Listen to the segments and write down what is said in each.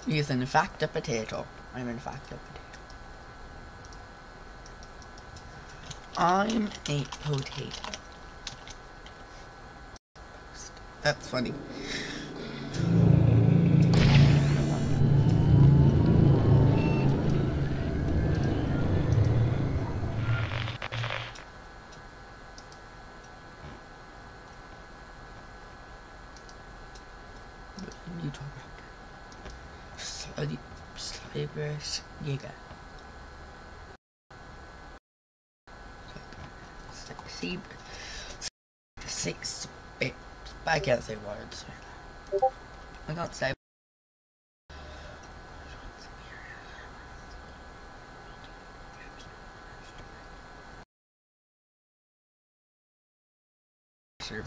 He's in fact a potato. I'm in fact a potato. I'm a potato. That's funny. Slibrus Jäger. Six bit. I can't say words. I can't say. Sure.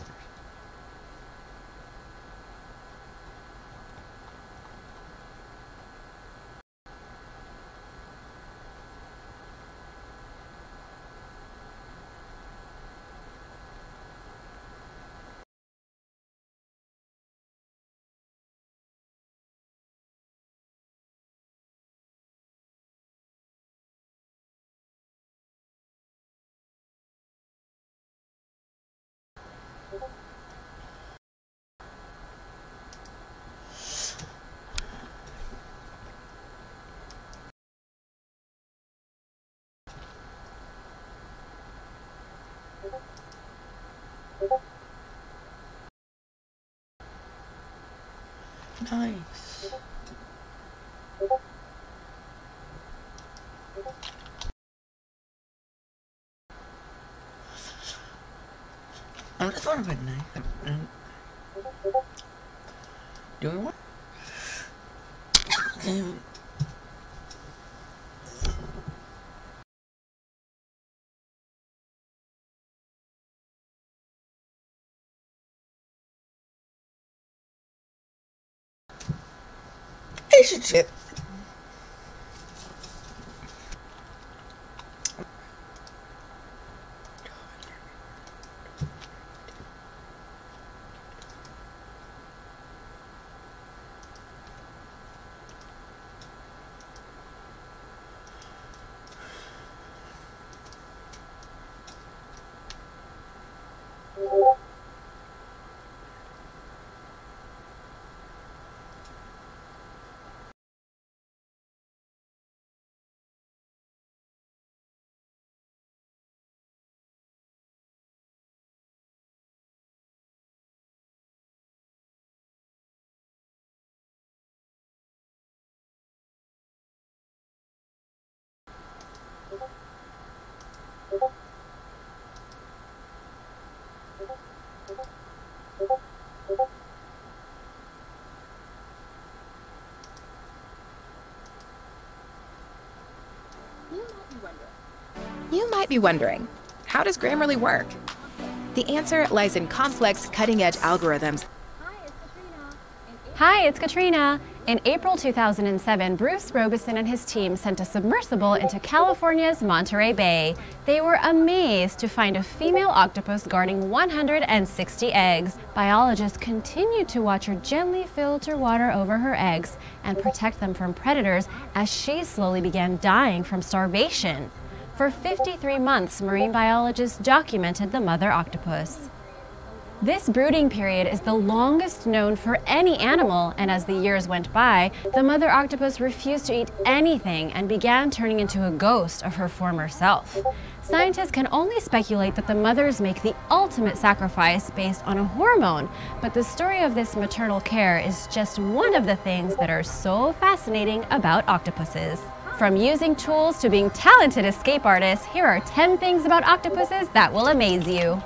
Nice. I'm just wondering, doing what? Relationship. You might be wondering, how does Grammarly work? The answer lies in complex, cutting-edge algorithms. Hi, it's Katrina. In April 2007, Bruce Robeson and his team sent a submersible into California's Monterey Bay. They were amazed to find a female octopus guarding 160 eggs. Biologists continued to watch her gently filter water over her eggs and protect them from predators as she slowly began dying from starvation. For 53 months, marine biologists documented the mother octopus. This brooding period is the longest known for any animal, and as the years went by, the mother octopus refused to eat anything and began turning into a ghost of her former self. Scientists can only speculate that the mothers make the ultimate sacrifice based on a hormone, but the story of this maternal care is just one of the things that are so fascinating about octopuses. From using tools to being talented escape artists, here are 10 things about octopuses that will amaze you.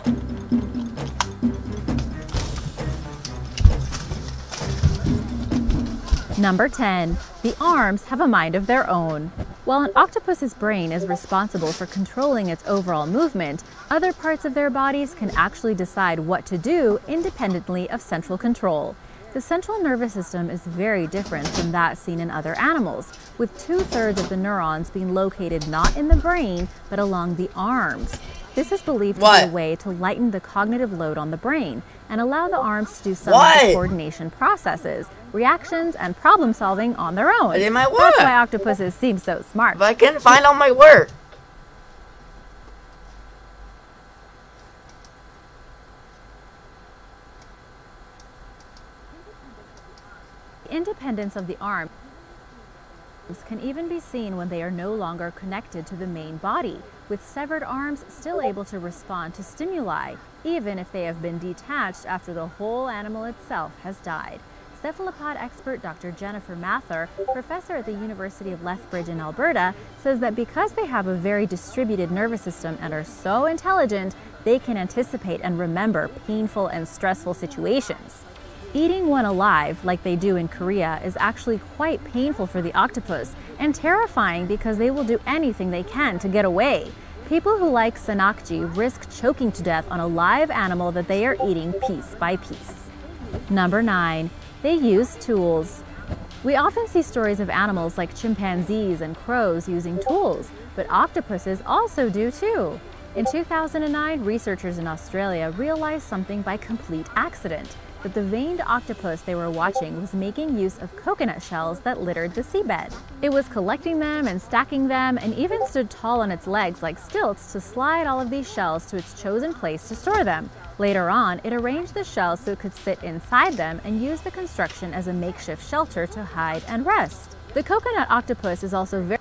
Number 10. The arms have a mind of their own. While an octopus's brain is responsible for controlling its overall movement, other parts of their bodies can actually decide what to do independently of central control. The central nervous system is very different from that seen in other animals, with 2/3 of the neurons being located not in the brain, but along the arms. This is believed to be a way to lighten the cognitive load on the brain and allow the arms to do some of the coordination processes, reactions, and problem solving on their own. I did my work. That's why octopuses seem so smart. But I couldn't find all my work. The independence of the arms can even be seen when they are no longer connected to the main body, with severed arms still able to respond to stimuli, even if they have been detached after the whole animal itself has died. Cephalopod expert Dr. Jennifer Mather, professor at the University of Lethbridge in Alberta, says that because they have a very distributed nervous system and are so intelligent, they can anticipate and remember painful and stressful situations. Eating one alive, like they do in Korea, is actually quite painful for the octopus and terrifying because they will do anything they can to get away. People who like sanakji risk choking to death on a live animal that they are eating piece by piece. Number 9. They use tools. We often see stories of animals like chimpanzees and crows using tools, but octopuses also do too. In 2009, researchers in Australia realized something by complete accident, that the veined octopus they were watching was making use of coconut shells that littered the seabed. It was collecting them and stacking them, and even stood tall on its legs like stilts to slide all of these shells to its chosen place to store them. Later on, it arranged the shells so it could sit inside them and use the construction as a makeshift shelter to hide and rest. The coconut octopus is also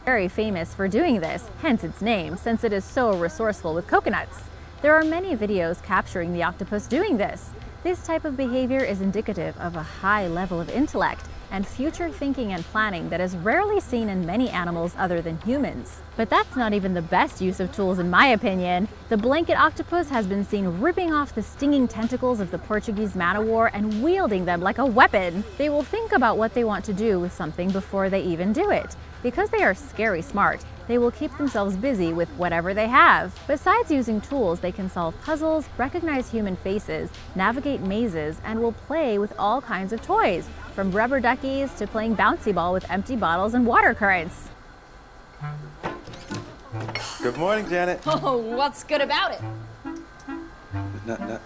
very famous for doing this, hence its name, since it is so resourceful with coconuts. There are many videos capturing the octopus doing this. This type of behavior is indicative of a high level of intellect and future thinking and planning that is rarely seen in many animals other than humans. But that's not even the best use of tools in my opinion. The blanket octopus has been seen ripping off the stinging tentacles of the Portuguese man o' war and wielding them like a weapon. They will think about what they want to do with something before they even do it. Because they are scary smart, they will keep themselves busy with whatever they have. Besides using tools, they can solve puzzles, recognize human faces, navigate mazes, and will play with all kinds of toys, from rubber duckies to playing bouncy ball with empty bottles and water currents. Good morning, Janet. Oh, what's good about it? Nothing.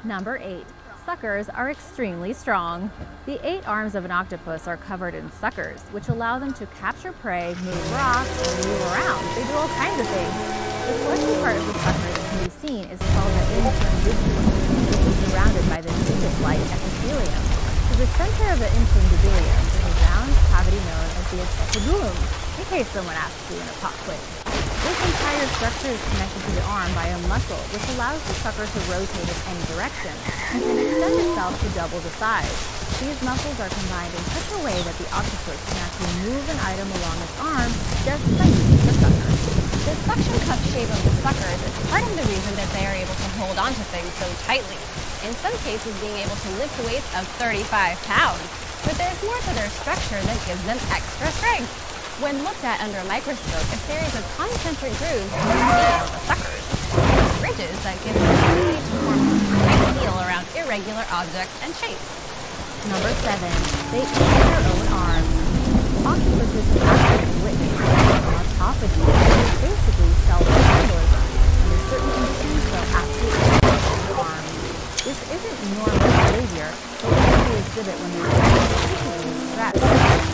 Number 8. Suckers are extremely strong. The 8 arms of an octopus are covered in suckers, which allow them to capture prey, move rocks, and move around. They do all kinds of things. The fleshy part of the sucker that can be seen is called the infundibulum, which is surrounded by the mucus-like epithelium. To the center of the infundibulum is a round cavity known as the acetabulum, in case someone asks you in a pop quiz. This entire structure is connected to the arm by a muscle, which allows the sucker to rotate in any direction and can extend itself to double the size. These muscles are combined in such a way that the octopus can actually move an item along its arm just by using the sucker. The suction cup shape of the suckers is part of the reason that they are able to hold onto things so tightly, in some cases being able to lift weights of 35 pounds. But there's more to their structure that gives them extra strength. When looked at under a microscope, a series of concentric grooves can be seen on the suckers, and ridges that give them the ability to form a tight seal around irregular objects and shapes. Number 7. They eat their own arms. Octopuses have actually witnessed autophagy, which is basically self-cannibalism. Under certain conditions, they'll actually eat their arms. This isn't normal behavior, but what they exhibit when they're particularly stressed.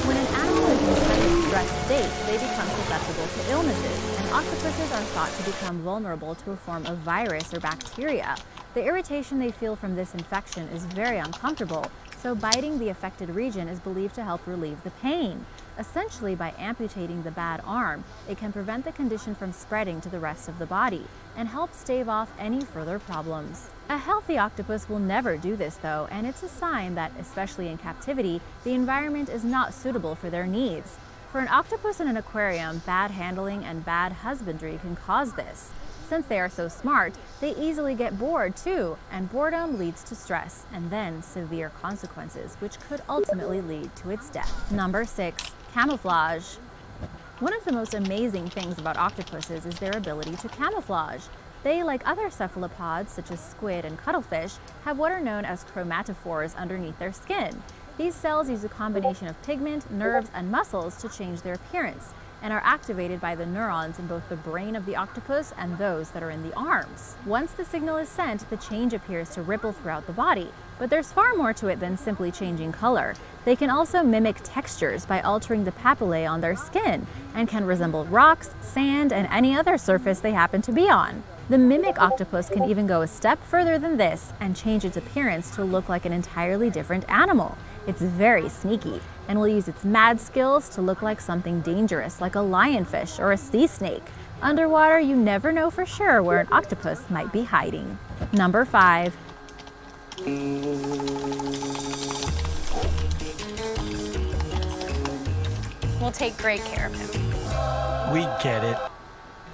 When an animal is in such a stressed state, they become susceptible to illnesses, and octopuses are thought to become vulnerable to a form of virus or bacteria. The irritation they feel from this infection is very uncomfortable, so biting the affected region is believed to help relieve the pain. Essentially, by amputating the bad arm, it can prevent the condition from spreading to the rest of the body and help stave off any further problems. A healthy octopus will never do this though, and it's a sign that, especially in captivity, the environment is not suitable for their needs. For an octopus in an aquarium, bad handling and bad husbandry can cause this. Since they are so smart, they easily get bored too, and boredom leads to stress and then severe consequences, which could ultimately lead to its death. Number 6. Camouflage. One of the most amazing things about octopuses is their ability to camouflage. They, like other cephalopods such as squid and cuttlefish, have what are known as chromatophores underneath their skin. These cells use a combination of pigment, nerves, and muscles to change their appearance, and are activated by the neurons in both the brain of the octopus and those that are in the arms. Once the signal is sent, the change appears to ripple throughout the body. But there's far more to it than simply changing color. They can also mimic textures by altering the papillae on their skin, and can resemble rocks, sand, and any other surface they happen to be on. The mimic octopus can even go a step further than this and change its appearance to look like an entirely different animal. It's very sneaky and will use its mad skills to look like something dangerous, like a lionfish or a sea snake. Underwater, you never know for sure where an octopus might be hiding. Number 5. We'll take great care of him. We get it.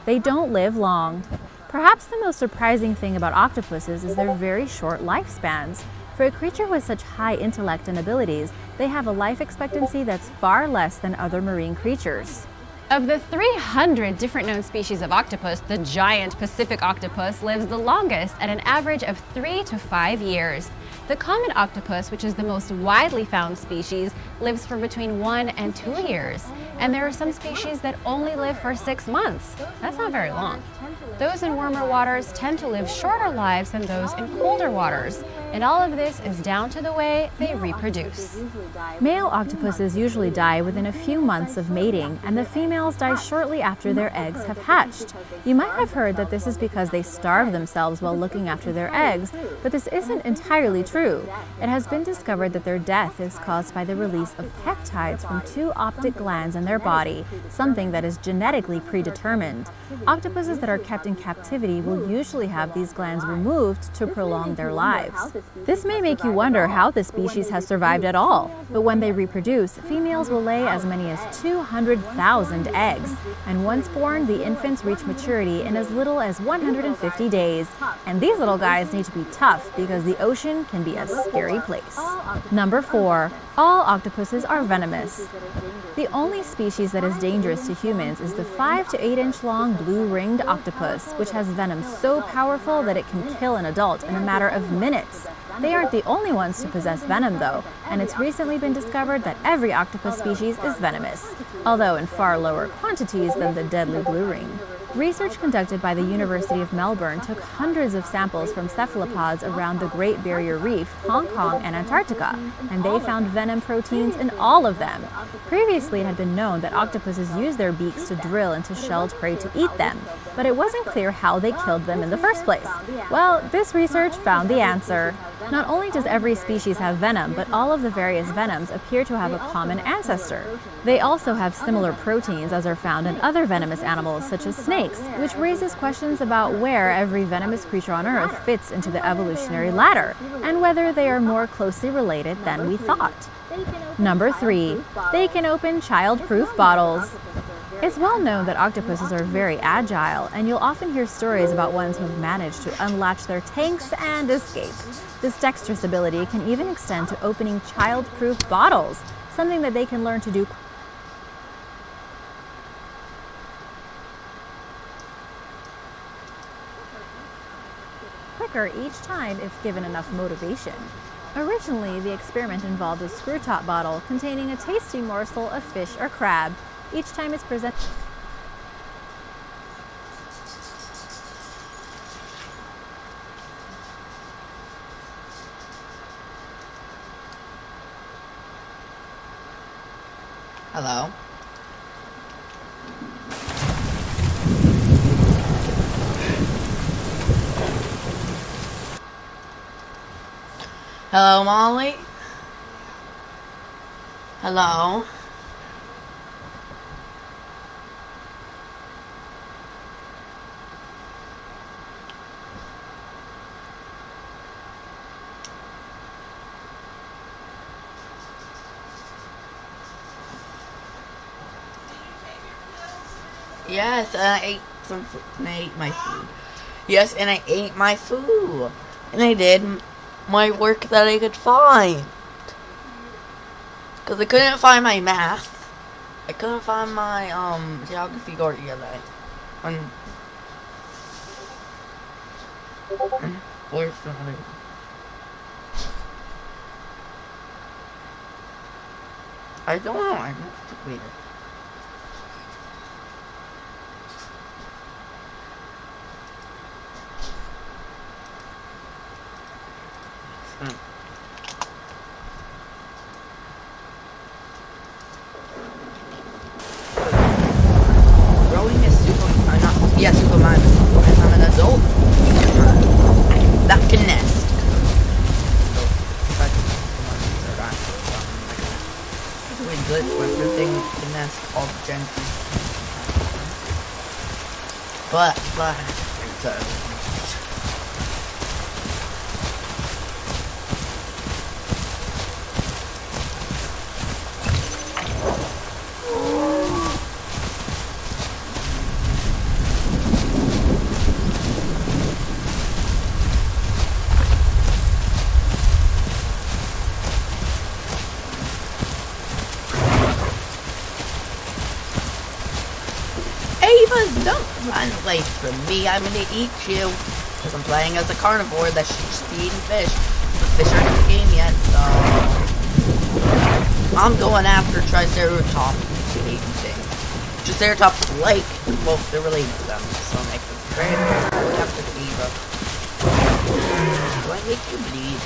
They don't live long. Perhaps the most surprising thing about octopuses is their very short lifespans. For a creature with such high intellect and abilities, they have a life expectancy that's far less than other marine creatures. Of the 300 different known species of octopus, the giant Pacific octopus lives the longest at an average of 3 to 5 years. The common octopus, which is the most widely found species, lives for between 1 and 2 years. And there are some species that only live for 6 months. That's not very long. Those in warmer waters tend to live shorter lives than those in colder waters. And all of this is down to the way they reproduce. Male octopuses usually die within a few months of mating, and the females die shortly after their eggs have hatched. You might have heard that this is because they starve themselves while looking after their eggs, but this isn't entirely true. It has been discovered that their death is caused by the release of peptides from 2 optic glands in their body, something that is genetically predetermined. Octopuses that are kept in captivity will usually have these glands removed to prolong their lives. This may make you wonder how the species has survived at all, but when they reproduce, females will lay as many as 200,000 eggs, and once born, the infants reach maturity in as little as 150 days. And these little guys need to be tough because the ocean can be a scary place. Number 4. All octopuses are venomous. The only species that is dangerous to humans is the 5 to 8 inch long blue-ringed octopus, which has venom so powerful that it can kill an adult in a matter of minutes. They aren't the only ones to possess venom, though, and it's recently been discovered that every octopus species is venomous, although in far lower quantities than the deadly blue ring. Research conducted by the University of Melbourne took hundreds of samples from cephalopods around the Great Barrier Reef, Hong Kong, and Antarctica, and they found venom proteins in all of them. Previously, it had been known that octopuses use their beaks to drill into shelled prey to eat them, but it wasn't clear how they killed them in the first place. Well, this research found the answer. Not only does every species have venom, but all of the various venoms appear to have a common ancestor. They also have similar proteins as are found in other venomous animals such as snakes, which raises questions about where every venomous creature on Earth fits into the evolutionary ladder, and whether they are more closely related than we thought. Number 3. They can open child-proof bottles. It's well known that octopuses are very agile, and you'll often hear stories about ones who have managed to unlatch their tanks and escape. This dexterous ability can even extend to opening child-proof bottles, something that they can learn to do quicker each time if given enough motivation. Originally, the experiment involved a screw-top bottle containing a tasty morsel of fish or crab. Each time it's presented. Hello? Hello, Molly? Hello? Yes, and I ate some food, and I ate my food. Yes, and I ate my food. And I did my work that I could find. Because I couldn't find my math. I couldn't find my, geography or ELA. Or something. I don't know. I have to wait. Growing is Superman. As I'm an adult, that can nest. It's really good for everything can nest all the gentry. But, Avas, don't run away from me. I'm gonna eat you. Because I'm playing as a carnivore that's just eating fish. The fish aren't in the game yet, so I'm going after Triceratops eating thing. Triceratops like, well, they're related to them, so make them very going after Eva. Do I make you bleed?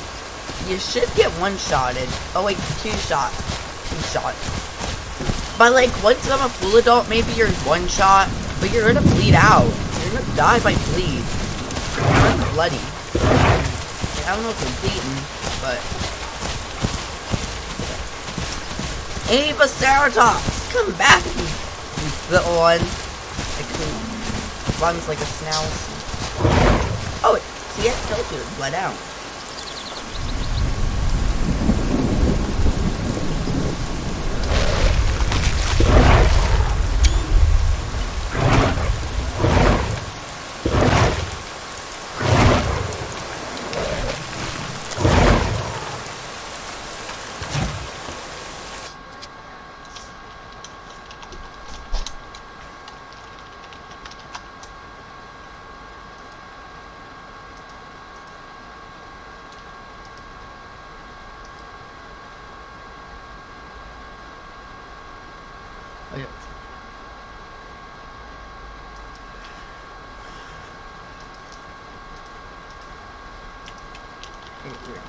You should get one-shotted. Oh wait, two-shot. But like, once I'm a full adult, maybe you're one shot, but you're gonna bleed out. You're gonna die by bleed. I'm bloody. I don't know if I'm bleeding, but... Avaceratops! Come back, you little one. Like, who runs like a snail. Oh, see, I told you it bled out. Oh, yeah. Here.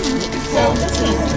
game? Well, this is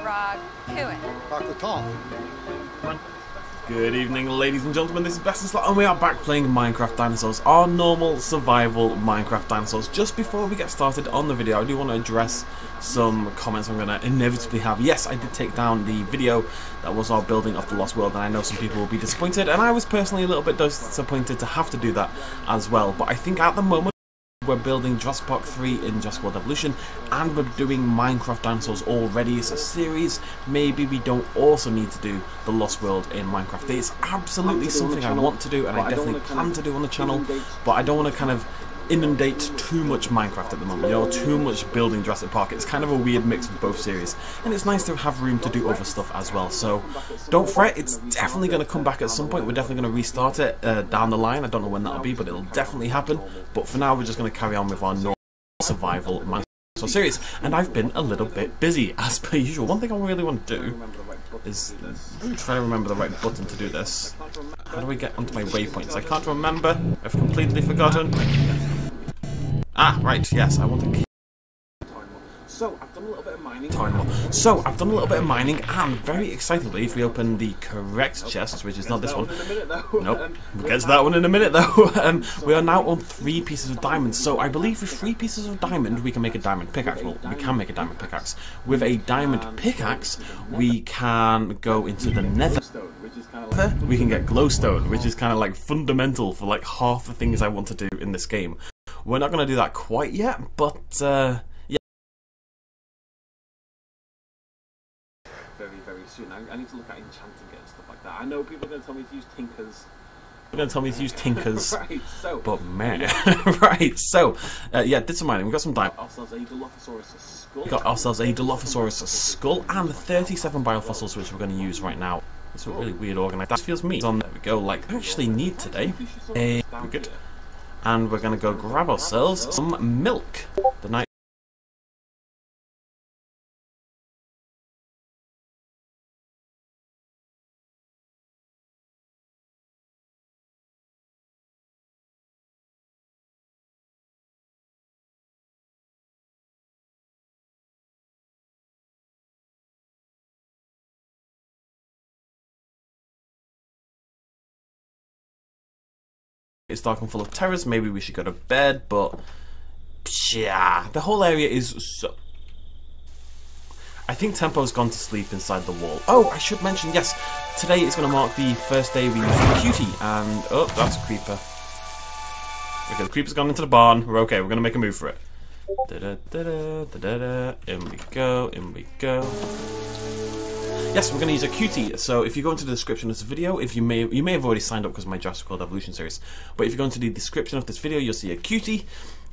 frog cooing? Talk to Tom. Good evening, ladies and gentlemen, this is Best in Slot, and we are back playing Minecraft Dinosaurs, our normal survival Minecraft Dinosaurs. Just before we get started on the video, I do want to address some comments I'm going to inevitably have. Yes, I did take down the video that was our building of the Lost World, and I know some people will be disappointed, and I was personally a little bit disappointed to have to do that as well. But I think at the moment, we're building Jurassic Park 3 in Jurassic World Evolution, and we're doing Minecraft Dinosaurs already as a series. Maybe we don't also need to do the Lost World in Minecraft. It's absolutely something I want to do, and I definitely plan to do on the channel, but I don't want to kind of inundate too much Minecraft at the moment, you know, too much building Jurassic Park. It's kind of a weird mix of both series, and it's nice to have room to do other stuff as well. So don't fret, it's definitely going to come back at some point. We're definitely going to restart it down the line. I don't know when that'll be, but it'll definitely happen. But for now, we're just going to carry on with our normal survival Minecraft series, and I've been a little bit busy as per usual. One thing I really want to do is try to remember the right button to do this. How do we get onto my waypoints? I can't remember. I've completely forgotten. Ah, right, yes, I want to keep. So, I've done a little bit of mining. And very excitedly, if we open the correct chest, which is not this one. Nope, we'll get to that one in a minute though. We are now on 3 pieces of diamond. So, I believe with 3 pieces of diamond, we can make a diamond pickaxe. Well, we can make a diamond pickaxe. With a diamond pickaxe, we can go into the nether. We can get glowstone, which is kind of like fundamental for like half the things I want to do in this game. We're not going to do that quite yet, but yeah. Very, very soon. I need to look at enchanting it and stuff like that. I know people are going to tell me to use tinkers. Right, so. But man. Right, so. Yeah, did some mining. We got some diamond. We got ourselves a Dilophosaurus skull and 37 biofossils, which we're going to use right now. It's a really weird organized. That feels meat. There we go. Like, I actually need today. We're good. And we're going to go grab ourselves some milk. The night. It's dark and full of terrors. Maybe we should go to bed, but yeah, the whole area is so. I think Tempo's gone to sleep inside the wall. Oh, I should mention, yes, today is going to mark the first day we use the cutie, and oh, that's a creeper. Okay, the creeper's gone into the barn. We're okay. We're going to make a move for it. In we go. In we go. Yes, we're going to use a cutie. So if you go into the description of this video, you may have already signed up because of my Jurassic World Evolution series, but if you go into the description of this video, you'll see a cutie.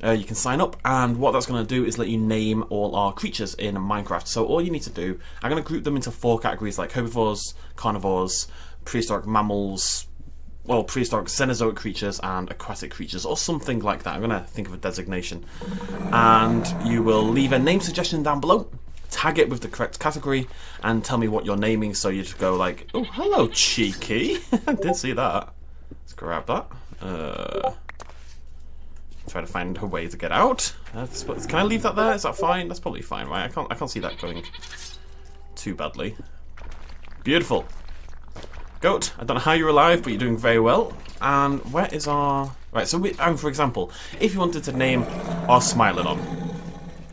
You can sign up, and what that's going to do is let you name all our creatures in Minecraft. So all you need to do, I'm going to group them into 4 categories, like herbivores, carnivores, prehistoric mammals, well, prehistoric Cenozoic creatures, and aquatic creatures, or something like that. I'm going to think of a designation. And you will leave a name suggestion down below. Tag it with the correct category and tell me what you're naming. So you just go like, oh, hello, cheeky. I did see that. Let's grab that. Try to find a way to get out. Can I leave that there? Is that fine? That's probably fine, right? I can't see that going too badly. Beautiful. Goat, I don't know how you're alive, but you're doing very well. And where is our... Right, so for example, if you wanted to name our Smilodon,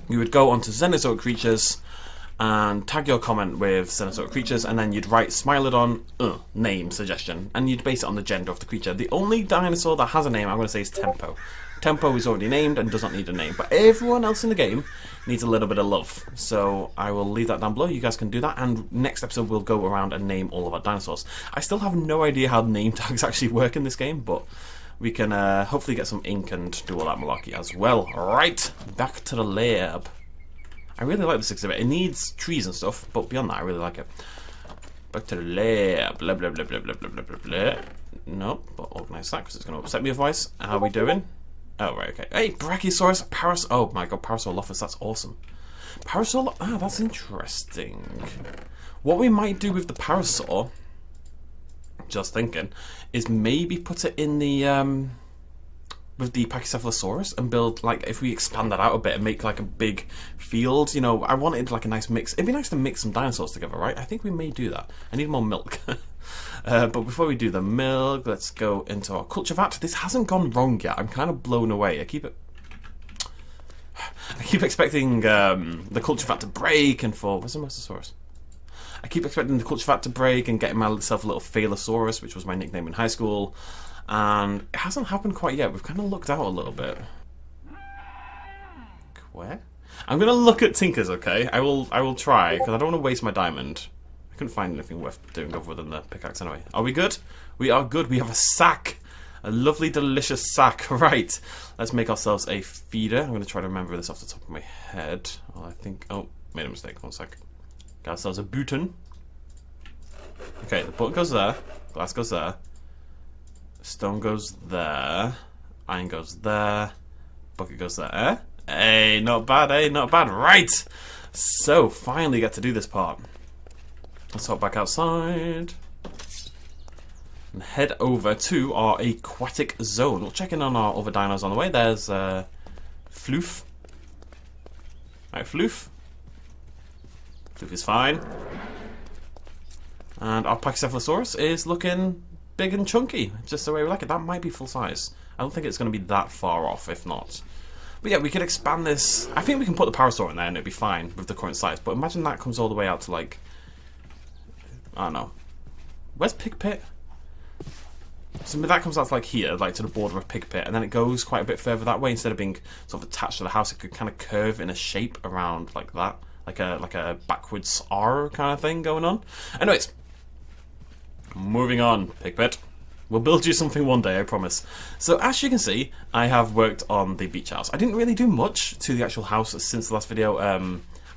you would go onto Cenozoic creatures and tag your comment with Cenozoic creatures, and then you'd write Smilodon name suggestion, and you'd base it on the gender of the creature. The only dinosaur that has a name I'm going to say is Tempo. Tempo is already named and does not need a name, but everyone else in the game needs a little bit of love. So I will leave that down below. You guys can do that, and next episode we'll go around and name all of our dinosaurs. I still have no idea how name tags actually work in this game, but we can hopefully get some ink and do all that malarkey as well. Alright, back to the lab. I really like this exhibit. It needs trees and stuff, but beyond that, I really like it. Back to the lab. Blah, blah, blah, blah, blah, blah, blah, blah. Nope, but organise that because it's going to upset me otherwise. How are we doing? Oh, right, okay. Hey, Brachiosaurus, oh my god, Parasaurolophus, that's awesome. That's interesting. What we might do with the Parasaur, just thinking, is maybe put it in the, with the Pachycephalosaurus and build, like, if we expand that out a bit and make like a big field, you know, I wanted like a nice mix. It'd be nice to mix some dinosaurs together, right? I think we may do that. I need more milk. But before we do the milk, let's go into our culture vat. This hasn't gone wrong yet. I'm kind of blown away. I keep expecting the culture vat to break and fall. Where's the Mosasaurus? I keep expecting the culture vat to break and getting myself a little Phalosaurus, which was my nickname in high school. And it hasn't happened quite yet. We've kind of looked out a little bit. Where? I'm going to look at Tinkers, okay? I will try, because I don't want to waste my diamond. I couldn't find anything worth doing other than the pickaxe anyway. Are we good? We are good. We have a sack. A lovely, delicious sack. Right. Let's make ourselves a feeder. I'm going to try to remember this off the top of my head. Well, I think... Oh, made a mistake. 1 sec. Got ourselves a button. Okay, the button goes there. Glass goes there. Stone goes there. Iron goes there. Bucket goes there. Eh? Hey, not bad, eh? Not bad. Right! So, finally get to do this part. Let's hop back outside. And head over to our aquatic zone. We'll check in on our other dinos on the way. There's Floof. Right, Floof. Floof is fine. And our Pachycephalosaurus is looking big and chunky, just the way we like it. That might be full size. I don't think it's going to be that far off, if not. But yeah, we could expand this. I think we can put the Parasaur in there and it'd be fine with the current size. But imagine that comes all the way out to, like, I don't know. Where's Pig Pit? So that comes out to, like, here, like to the border of Pig Pit, and then it goes quite a bit further that way. Instead of being sort of attached to the house, it could kind of curve in a shape around like that, like a backwards R kind of thing going on. Anyways. Moving on, Pig Pit. We'll build you something one day, I promise. So, as you can see, I have worked on the beach house. I didn't really do much to the actual house since the last video.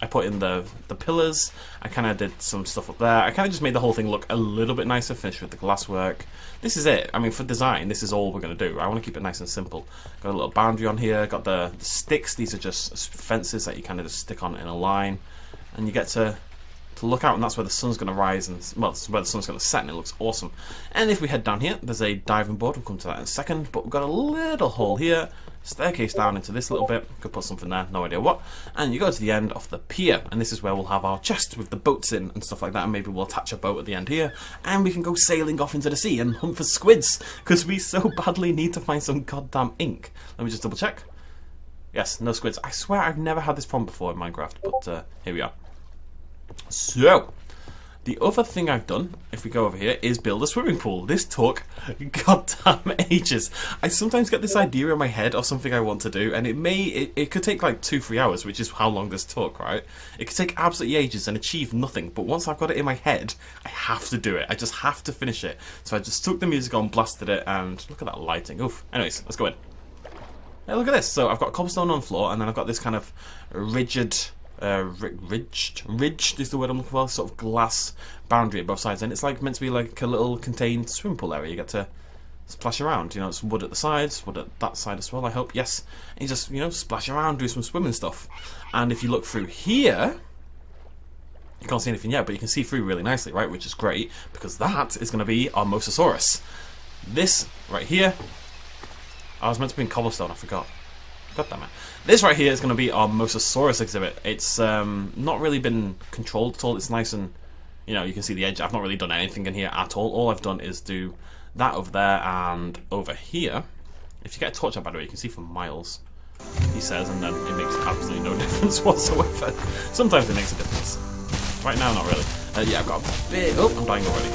I put in the pillars. I kind of did some stuff up there. I kind of just made the whole thing look a little bit nicer, finished with the glasswork. This is it. I mean, for design, this is all we're going to do. I want to keep it nice and simple. Got a little boundary on here. Got the sticks. These are just fences that you kind of just stick on in a line. And you get to look out, and that's where the sun's going to rise, and well, that's where the sun's going to set, and it looks awesome. And if we head down here, there's a diving board. We'll come to that in a second, but we've got a little hole here, staircase down into this little bit. Could put something there, no idea what. And you go to the end of the pier, and this is where we'll have our chest with the boats in and stuff like that, and maybe we'll attach a boat at the end here, and we can go sailing off into the sea and hunt for squids, because we so badly need to find some goddamn ink. Let me just double check. Yes, no squids. I swear I've never had this problem before in Minecraft, but here we are. So, the other thing I've done, if we go over here, is build a swimming pool. This took goddamn ages. I sometimes get this idea in my head of something I want to do, and it could take like 2-3 hours, which is how long this took, right? It could take absolutely ages and achieve nothing, but once I've got it in my head, I have to do it. I just have to finish it. So I just took the music on, blasted it, and look at that lighting. Oof. Anyways, let's go in. Hey, look at this. So I've got cobblestone on the floor, and then I've got this kind of rigid... ridged is the word I'm looking for, sort of glass boundary at both sides, and it's like meant to be like a little contained swimming pool area. You get to splash around, you know, it's wood at the sides, wood at that side as well, I hope, yes, and you just, you know, splash around, do some swimming stuff. And if you look through here, you can't see anything yet, but you can see through really nicely, right, which is great, because that is going to be our Mosasaurus. This right here, I was meant to be in cobblestone, I forgot. God damn it. This right here is going to be our Mosasaurus exhibit. It's not really been controlled at all. It's nice and, you know, you can see the edge. I've not really done anything in here at all. All I've done is do that over there and over here. If you get a torch out, by the way, you can see for miles, he says, and then it makes absolutely no difference whatsoever. Sometimes it makes a difference. Right now, not really. Yeah, I've got a bit... Oh, I'm dying already.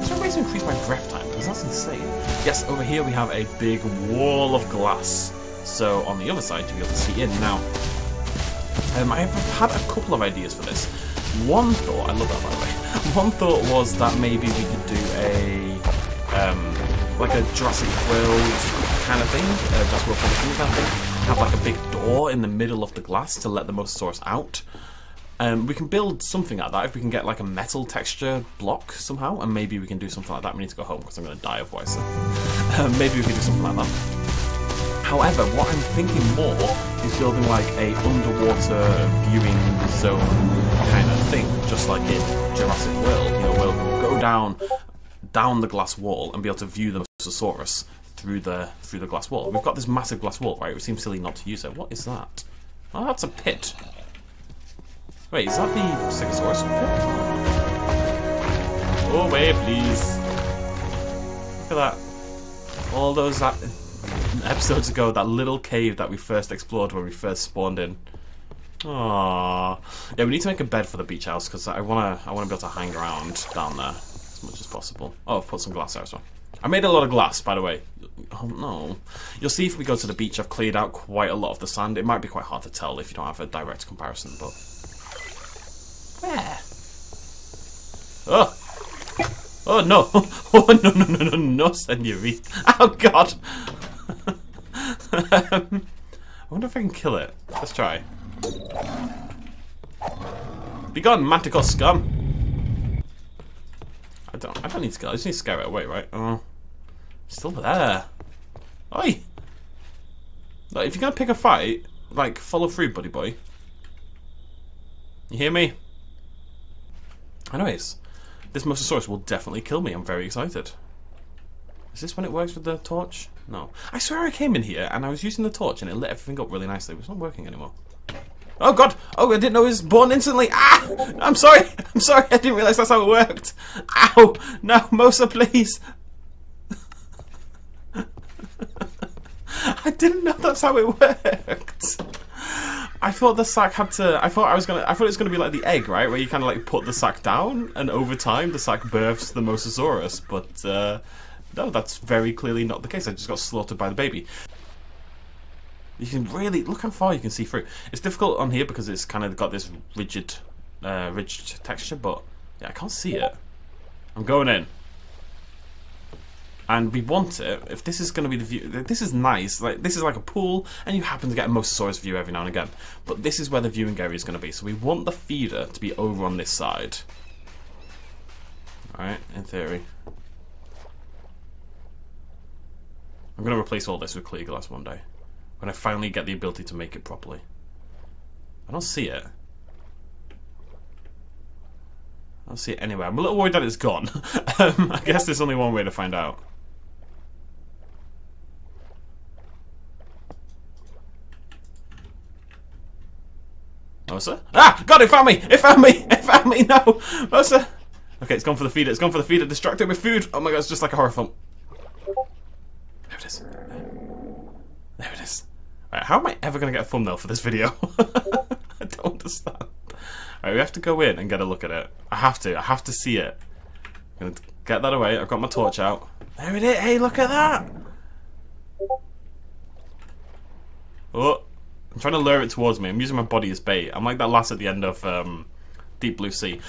Is there a way to increase my breath time? Because that's insane. Yes, over here we have a big wall of glass. So on the other side, you'll be able to see in. Now, I've had a couple of ideas for this. One thought, I love that by the way. One thought was that maybe we could do a like a Jurassic World kind of thing, Jurassic World kind of thing. Have like a big door in the middle of the glass to let the Mosasaurus out. We can build something like that if we can get like a metal texture block somehow, and maybe we can do something like that. We need to go home because I'm going to die otherwise. So. Maybe we can do something like that. However, what I'm thinking more is building like a underwater viewing zone kind of thing, just like in Jurassic World. You know, we'll go down the glass wall and be able to view the Mosasaurus through the glass wall. We've got this massive glass wall, right? It seems silly not to use it. What is that? Oh, that's a pit. Wait, is that the Stegosaurus pit? Oh, wait, please. Look at that. All those episodes ago, that little cave that we first explored when we first spawned in. Aww. Yeah, we need to make a bed for the beach house because I wanna be able to hang around down there as much as possible. Oh, I've put some glass there as well. I made a lot of glass, by the way. Oh no. You'll see if we go to the beach, I've cleared out quite a lot of the sand. It might be quite hard to tell if you don't have a direct comparison, but... Where? Oh! Oh no! Oh no, senorita. Oh god! I wonder if I can kill it. Let's try. Be gone, Manticore scum! I don't need to kill it, I just need to scare it away, right? Oh. Still there. Oi! Like, if you're gonna pick a fight, like, follow through, buddy boy. You hear me? Anyways, this Mosasaurus will definitely kill me. I'm very excited. Is this when it works with the torch? No. I swear I came in here and I was using the torch and it lit everything up really nicely. It's not working anymore. Oh god! Oh, I didn't know it was born instantly! Ah! I'm sorry! I'm sorry! I didn't realise that's how it worked! Ow! No, Mosa, please! I didn't know that's how it worked! I thought the sack had to... I thought it was gonna be like the egg, right? Where you kind of like put the sack down and over time the sack births the Mosasaurus, but no, that's very clearly not the case. I just got slaughtered by the baby. You can really look how far you can see through. It's difficult on here because it's kind of got this rigid texture, but yeah, I can't see it. I'm going in, and we want it. If this is going to be the view, this is nice. Like this is like a pool, and you happen to get a Mosasaurus view every now and again. But this is where the viewing area is going to be. So we want the feeder to be over on this side. All right, in theory. I'm going to replace all this with clear glass one day. When I finally get the ability to make it properly. I don't see it. I don't see it anywhere. I'm a little worried that it's gone. I guess there's only one way to find out. Mosa? Ah! God, it found me! It found me! It found me! No! Mosa! Okay, it's gone for the feeder. It's gone for the feeder. Distract it with food. Oh my god, it's just like a horror film. There it is. There it is. Right, how am I ever going to get a thumbnail for this video? I don't understand. Alright, we have to go in and get a look at it. I have to see it. I'm going to get that away. I've got my torch out. There it is. Hey, look at that. Oh, I'm trying to lure it towards me. I'm using my body as bait. I'm like that lass at the end of Deep Blue Sea.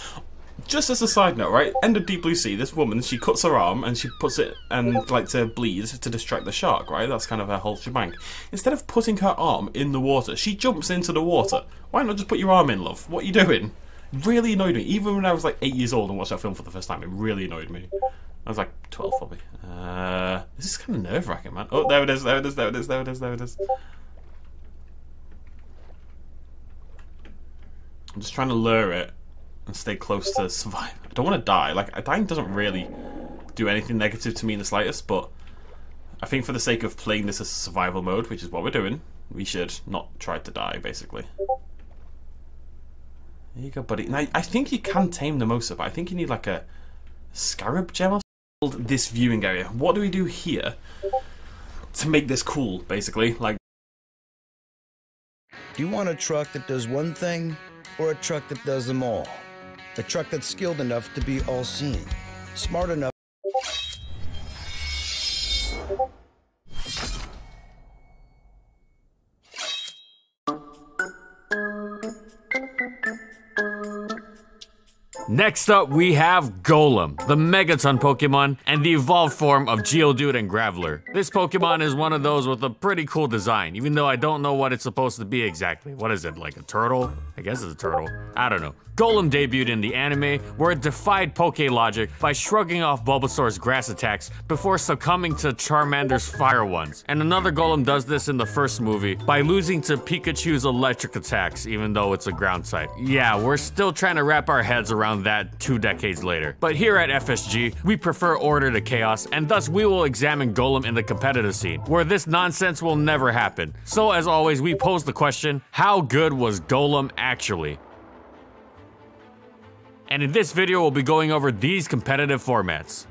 Just as a side note, right? End of Deep Blue Sea, this woman, she cuts her arm and she puts it and like to bleed to distract the shark, right? That's kind of her whole shebang. Instead of putting her arm in the water, she jumps into the water. Why not just put your arm in, love? What are you doing? Really annoyed me. Even when I was like 8 years old and watched that film for the first time, it really annoyed me. I was like 12 probably. This is kind of nerve-wracking, man. Oh, there it is, there it is, there it is, there it is, there it is. I'm just trying to lure it and stay close to survive. I don't want to die. Like, dying doesn't really do anything negative to me in the slightest, but I think for the sake of playing this as survival mode, which is what we're doing, we should not try to die, basically. There you go, buddy. Now, I think you can tame the Mosa, but I think you need like a scarab gem or something. This viewing area. What do we do here to make this cool, basically? Like, do you want a truck that does one thing, or a truck that does them all? A truck that's skilled enough to be all-seeing, smart enough. Next up, we have Golem, the Megaton Pokemon, and the evolved form of Geodude and Graveler. This Pokemon is one of those with a pretty cool design, even though I don't know what it's supposed to be exactly. What is it, like a turtle? I guess it's a turtle. I don't know. Golem debuted in the anime, where it defied Poke logic by shrugging off Bulbasaur's grass attacks before succumbing to Charmander's fire ones. And another Golem does this in the first movie by losing to Pikachu's electric attacks, even though it's a ground type. Yeah, we're still trying to wrap our heads around on that 2 decades later. But here at FSG, we prefer order to chaos, and thus we will examine Golem in the competitive scene, where this nonsense will never happen. So as always, we pose the question, how good was Golem actually? And in this video, we'll be going over these competitive formats.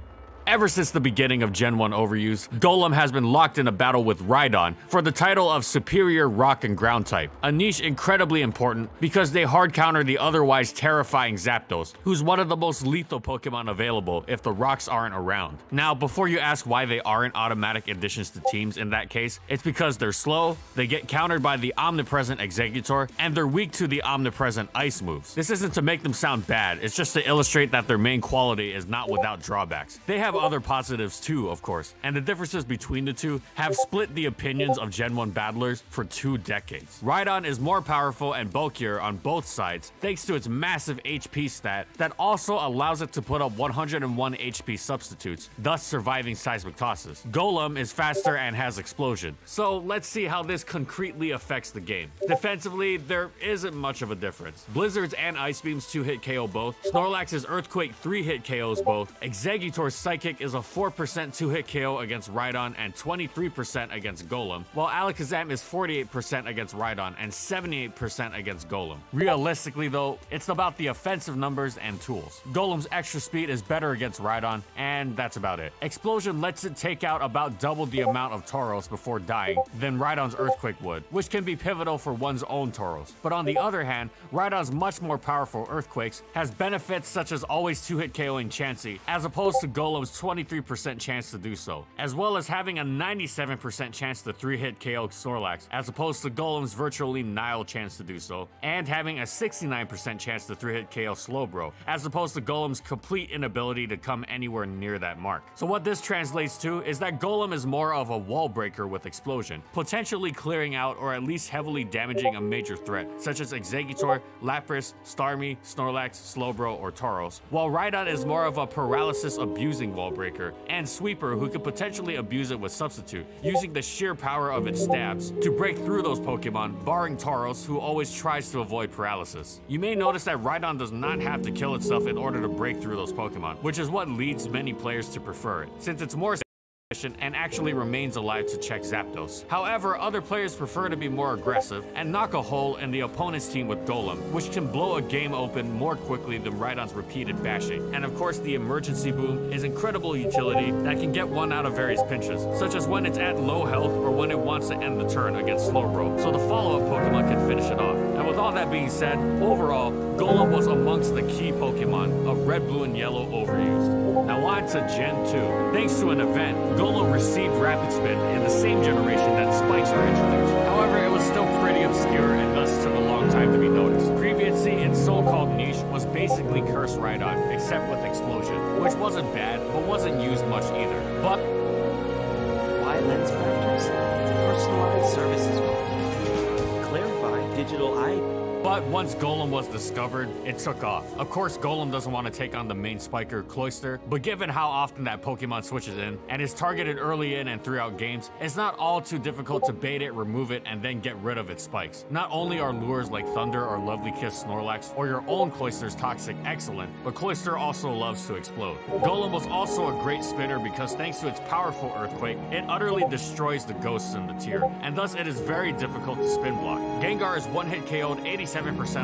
Ever since the beginning of Gen 1 overuse, Golem has been locked in a battle with Rhydon for the title of Superior Rock and Ground type, a niche incredibly important because they hard counter the otherwise terrifying Zapdos, who's one of the most lethal Pokemon available if the rocks aren't around. Now, before you ask why they aren't automatic additions to teams in that case, it's because they're slow, they get countered by the omnipresent Exeggutor, and they're weak to the omnipresent ice moves. This isn't to make them sound bad, it's just to illustrate that their main quality is not without drawbacks. They have other positives too, of course, and the differences between the two have split the opinions of Gen 1 battlers for 2 decades. Rhydon is more powerful and bulkier on both sides thanks to its massive HP stat that also allows it to put up 101 HP substitutes, thus surviving seismic tosses. Golem is faster and has explosion, so let's see how this concretely affects the game. Defensively, there isn't much of a difference. Blizzards and Ice Beams 2-hit KO both, Snorlax's Earthquake 3-hit KOs both, Exeggutor's Psychic is a 4% 2-hit KO against Rhydon and 23% against Golem, while Alakazam is 48% against Rhydon and 78% against Golem. Realistically though, it's about the offensive numbers and tools. Golem's extra speed is better against Rhydon, and that's about it. Explosion lets it take out about double the amount of Tauros before dying than Rhydon's Earthquake would, which can be pivotal for one's own Tauros. But on the other hand, Rhydon's much more powerful Earthquakes has benefits such as always 2-hit KOing Chansey, as opposed to Golem's 23% chance to do so, as well as having a 97% chance to 3-hit KO Snorlax, as opposed to Golem's virtually nil chance to do so, and having a 69% chance to 3-hit KO Slowbro, as opposed to Golem's complete inability to come anywhere near that mark. So what this translates to is that Golem is more of a wall breaker with explosion, potentially clearing out or at least heavily damaging a major threat, such as Exeggutor, Lapras, Starmie, Snorlax, Slowbro, or Tauros, while Rhydon is more of a paralysis abusing wall breaker, and Sweeper, who could potentially abuse it with Substitute, using the sheer power of its stabs to break through those Pokemon, barring Tauros, who always tries to avoid paralysis. You may notice that Rhydon does not have to kill itself in order to break through those Pokemon, which is what leads many players to prefer it, since it's more and actually remains alive to check Zapdos. However, other players prefer to be more aggressive and knock a hole in the opponent's team with Golem, which can blow a game open more quickly than Rhydon's repeated bashing. And of course, the Emergency Boom is incredible utility that can get one out of various pinches, such as when it's at low health or when it wants to end the turn against Slowbro, so the follow-up Pokemon can finish it off. And with all that being said, overall, Golem was amongst the key Pokemon of Red, Blue, and Yellow overused. Now on to Gen 2. Thanks to an event, Golem received Rapid Spin in the same generation that Spikes were introduced. However, it was still pretty obscure and thus took a long time to be noticed. Previously, its so-called niche was basically Curse Rhydon, except with Explosion, which wasn't bad, but wasn't used much either. But why Lens Crafters? Personalized services. Clarify digital ID. But once Golem was discovered, it took off. Of course, Golem doesn't want to take on the main spiker Cloyster, but given how often that Pokemon switches in, and is targeted early in and throughout games, it's not all too difficult to bait it, remove it, and then get rid of its spikes. Not only are lures like Thunder or Lovely Kiss Snorlax, or your own Cloyster's Toxic excellent, but Cloyster also loves to explode. Golem was also a great spinner because thanks to its powerful Earthquake, it utterly destroys the ghosts in the tier, and thus it is very difficult to spin block. Gengar is 1-hit KO'd 87%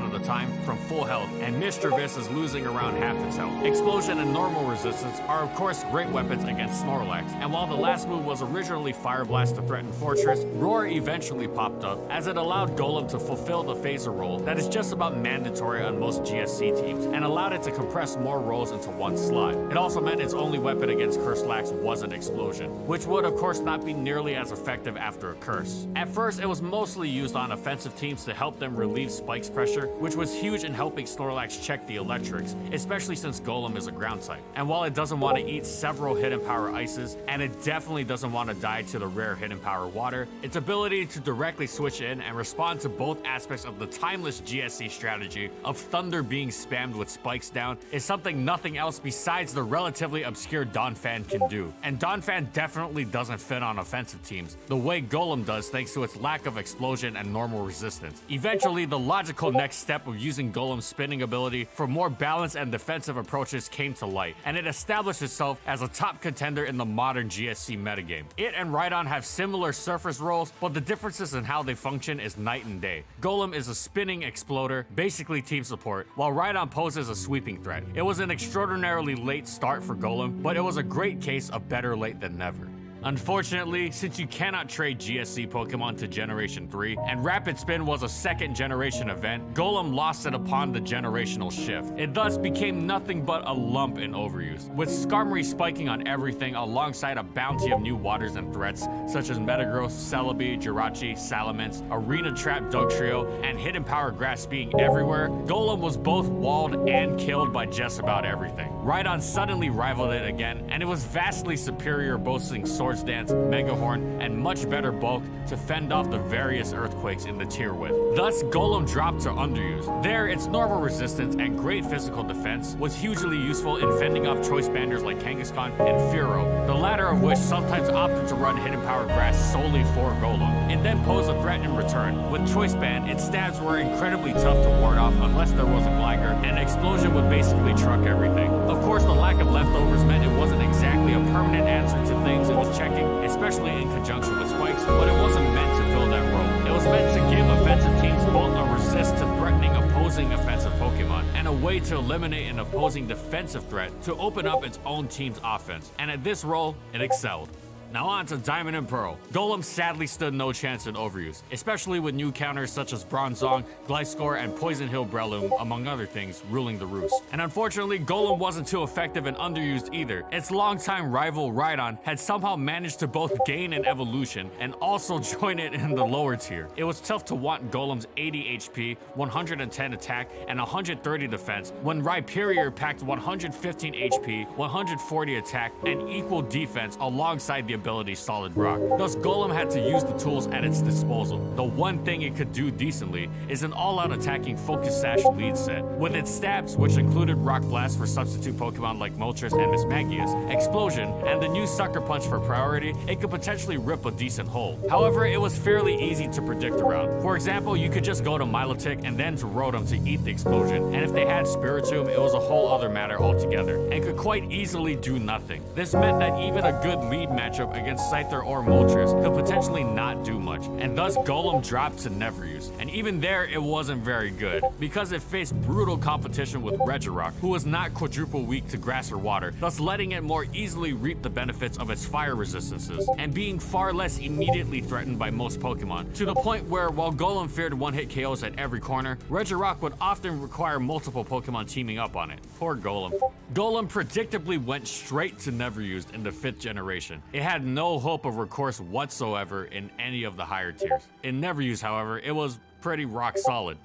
of the time from full health, and Mischievous is losing around half its health. Explosion and normal resistance are of course great weapons against Snorlax, and while the last move was originally Fire Blast to threaten Fortress, Roar eventually popped up as it allowed Golem to fulfill the phaser role that is just about mandatory on most GSC teams, and allowed it to compress more roles into one slot. It also meant its only weapon against Curselax wasn't Explosion, which would of course not be nearly as effective after a curse. At first, it was mostly used on offensive teams to help them relieve Spike's pressure, which was huge in helping Snorlax check the electrics, especially since Golem is a ground type. And while it doesn't want to eat several hidden power ices, and it definitely doesn't want to die to the rare hidden power water, its ability to directly switch in and respond to both aspects of the timeless GSC strategy of Thunder being spammed with spikes down is something nothing else besides the relatively obscure Donphan can do. And Donphan definitely doesn't fit on offensive teams the way Golem does thanks to its lack of explosion and normal resistance. Eventually, the logic logical next step of using Golem's spinning ability for more balanced and defensive approaches came to light, and it established itself as a top contender in the modern GSC metagame. It and Rhydon have similar surface roles, but the differences in how they function is night and day. Golem is a spinning exploder, basically team support, while Rhydon poses a sweeping threat. It was an extraordinarily late start for Golem, but it was a great case of better late than never. Unfortunately, since you cannot trade GSC Pokemon to Generation 3, and Rapid Spin was a second generation event, Golem lost it upon the generational shift. It thus became nothing but a lump in overuse, with Skarmory spiking on everything alongside a bounty of new waters and threats such as Metagross, Celebi, Jirachi, Salamence, Arena Trap Dugtrio, and Hidden Power Grass being everywhere. Golem was both walled and killed by just about everything. Rhydon suddenly rivaled it again, and it was vastly superior, boasting Swords Dance, Mega Horn, and much better bulk to fend off the various earthquakes in the tier with. Thus, Golem dropped to underuse. There, its normal resistance and great physical defense was hugely useful in fending off choice banders like Kangaskhan and Fearow, the latter of which sometimes opted to run Hidden Power Grass solely for Golem, and then pose a threat in return. With choice band, its stabs were incredibly tough to ward off unless there was a Gligar, and Explosion would basically truck everything. Of course, the lack of leftovers meant it wasn't exactly a permanent answer to things it was checking, especially in conjunction with spikes, but it wasn't meant to fill that role. It was meant to give offensive teams both a resist to threatening opposing offensive Pokemon, and a way to eliminate an opposing defensive threat to open up its own team's offense, and at this role, it excelled. Now on to Diamond and Pearl. Golem sadly stood no chance in overuse, especially with new counters such as Bronzong, Gliscor, and Poison Hill Breloom, among other things, ruling the roost. And unfortunately, Golem wasn't too effective and underused either. Its longtime rival Rhydon had somehow managed to both gain an evolution and also join it in the lower tier. It was tough to want Golem's 80 HP, 110 attack, and 130 defense when Rhyperior packed 115 HP, 140 attack, and equal defense alongside the ability Solid Rock. Thus, Golem had to use the tools at its disposal. The one thing it could do decently is an all-out attacking Focus Sash lead set. With its stabs, which included Rock Blast for substitute Pokemon like Moltres and Mismagius, Explosion, and the new Sucker Punch for priority, it could potentially rip a decent hole. However, it was fairly easy to predict around. For example, you could just go to Milotic and then to Rotom to eat the Explosion, and if they had Spiritomb, it was a whole other matter altogether, and could quite easily do nothing. This meant that even a good lead matchup against Scyther or Moltres could potentially not do much, and thus Golem dropped to never use. And even there, it wasn't very good, because it faced brutal competition with Regirock, who was not quadruple weak to grass or water, thus letting it more easily reap the benefits of its fire resistances, and being far less immediately threatened by most Pokemon, to the point where while Golem feared one-hit KOs at every corner, Regirock would often require multiple Pokemon teaming up on it. Poor Golem. Golem predictably went straight to never used in the 5th generation. It had no hope of recourse whatsoever in any of the higher tiers. In never use, however, it was pretty rock solid.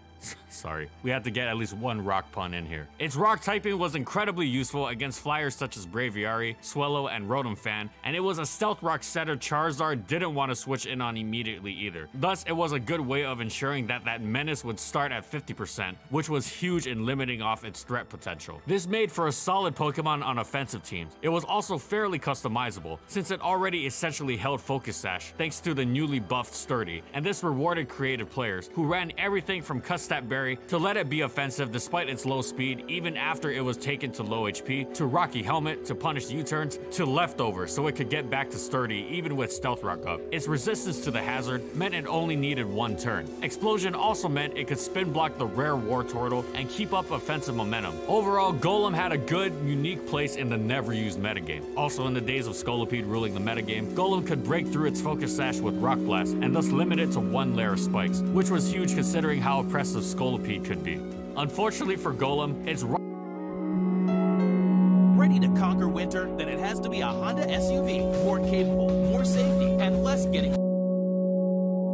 Sorry, we had to get at least one rock pun in here. Its rock typing was incredibly useful against flyers such as Braviary, Swellow, and Rotom Fan, and it was a stealth rock setter Charizard didn't want to switch in on immediately either. Thus, it was a good way of ensuring that that menace would start at 50%, which was huge in limiting off its threat potential. This made for a solid Pokemon on offensive teams. It was also fairly customizable, since it already essentially held Focus Sash, thanks to the newly buffed Sturdy, and this rewarded creative players, who ran everything from Custap Berry to let it be offensive despite its low speed even after it was taken to low HP, to Rocky Helmet to punish U-turns, to Leftover so it could get back to Sturdy even with Stealth Rock up. Its resistance to the hazard meant it only needed one turn. Explosion also meant it could spin block the rare Wartortle and keep up offensive momentum. Overall, Golem had a good, unique place in the never used metagame. Also in the days of Scolipede ruling the metagame, Golem could break through its Focus Sash with Rock Blast and thus limit it to one layer of spikes, which was huge considering how oppressive Scolipede could be. Unfortunately for Golem, it's ready to conquer winter? Then it has to be a Honda SUV. More capable, more safety, and less getting.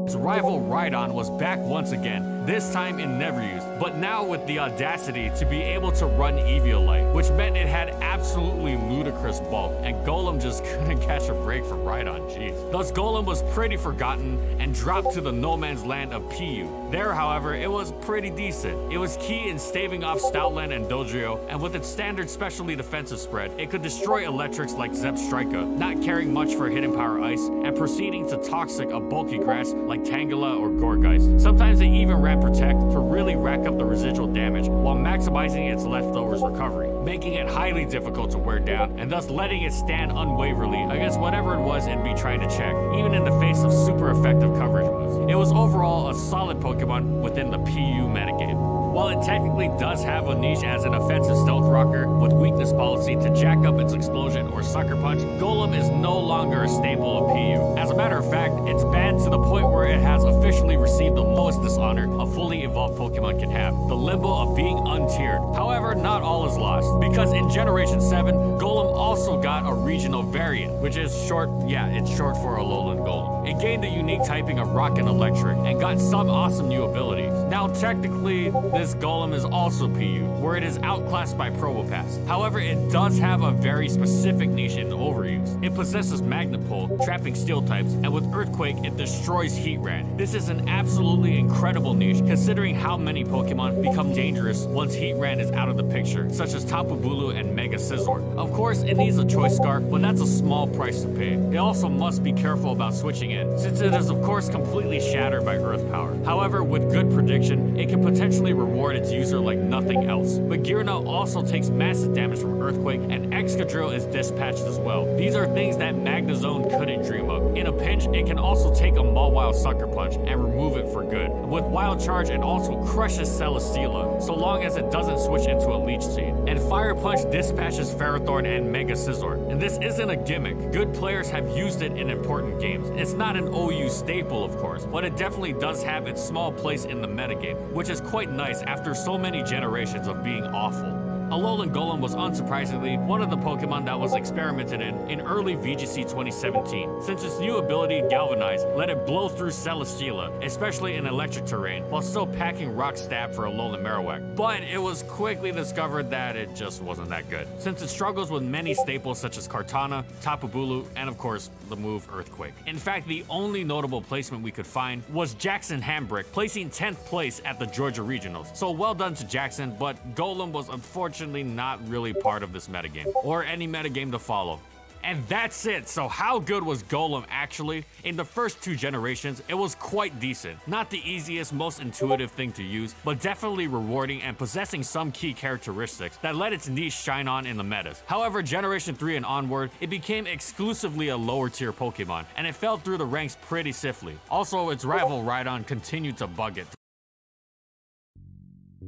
Its rival Rhydon was back once again, this time in never use, but now with the audacity to be able to run Eviolite, which meant it had absolutely ludicrous bulk, and Golem just couldn't catch a break from Rhydon, jeez. Thus Golem was pretty forgotten and dropped to the no man's land of PU. There, however, it was pretty decent. It was key in staving off Stoutland and Dodrio, and with its standard specialty defensive spread, it could destroy electrics like Zebstrika, not caring much for Hidden Power Ice, and proceeding to toxic a bulky grass like Tangela or Gourgeist. Sometimes they even ran Protect to really rack up the residual damage while maximizing its leftovers recovery, making it highly difficult to wear down and thus letting it stand unwaveringly against whatever it was it'd be trying to check, even in the face of super effective coverage moves. It was overall a solid Pokemon within the PU metagame. While it technically does have a niche as an offensive stealth rocker with weakness policy to jack up its explosion or sucker punch, Golem is no longer a staple of PU. As a matter of fact, it's banned to the point where it has officially received the lowest dishonor a fully evolved Pokemon can have, the limbo of being untiered. However, not all is lost, because in Generation 7, Golem also got a regional variant, which is short for Alolan Golem. It gained a unique typing of Rock and Electric, and got some awesome new abilities. Now technically, this Golem is also PU, where it is outclassed by Probopass. However, it does have a very specific niche in overuse. It possesses Magnet Pull, trapping steel types, and with Earthquake, it destroys Heatran. This is an absolutely incredible niche, considering how many Pokemon become dangerous once Heatran is out of the picture, such as Tapu Bulu and Mega Scizor. Of course, it needs a Choice Scarf, but that's a small price to pay. It also must be careful about switching in, since it is of course completely shattered by Earth Power. However, with good prediction, it can potentially reward its user like nothing else. But Girna also takes massive damage from Earthquake, and Excadrill is dispatched as well. These are things that Magnezone couldn't dream of. In a pinch, it can also take a Mawile Sucker Punch and remove it for good. With Wild Charge, it also crushes Celesteela, so long as it doesn't switch into a Leech Seed. And Fire Punch dispatches Ferrothorn and Mega Scizor. And this isn't a gimmick. Good players have used it in important games. It's not an OU staple, of course, but it definitely does have its small place in the metagame, which is quite nice after so many generations of being awful. Alolan Golem was unsurprisingly one of the Pokemon that was experimented in early VGC 2017, since its new ability, Galvanize, let it blow through Celesteela, especially in electric terrain, while still packing Rock Stab for Alolan Marowak. But it was quickly discovered that it just wasn't that good, since it struggles with many staples such as Kartana, Tapu Bulu, and of course, the move Earthquake. In fact, the only notable placement we could find was Jackson Hambrick, placing 10th place at the Georgia Regionals. So well done to Jackson, but Golem was unfortunately not really part of this metagame, or any metagame to follow. And that's it. So how good was Golem actually? In the first 2 generations, it was quite decent. Not the easiest, most intuitive thing to use, but definitely rewarding and possessing some key characteristics that let its niche shine on in the metas. However, Generation 3 and onward, it became exclusively a lower tier Pokemon, and it fell through the ranks pretty stiffly. Also, its rival Rhydon continued to bug it.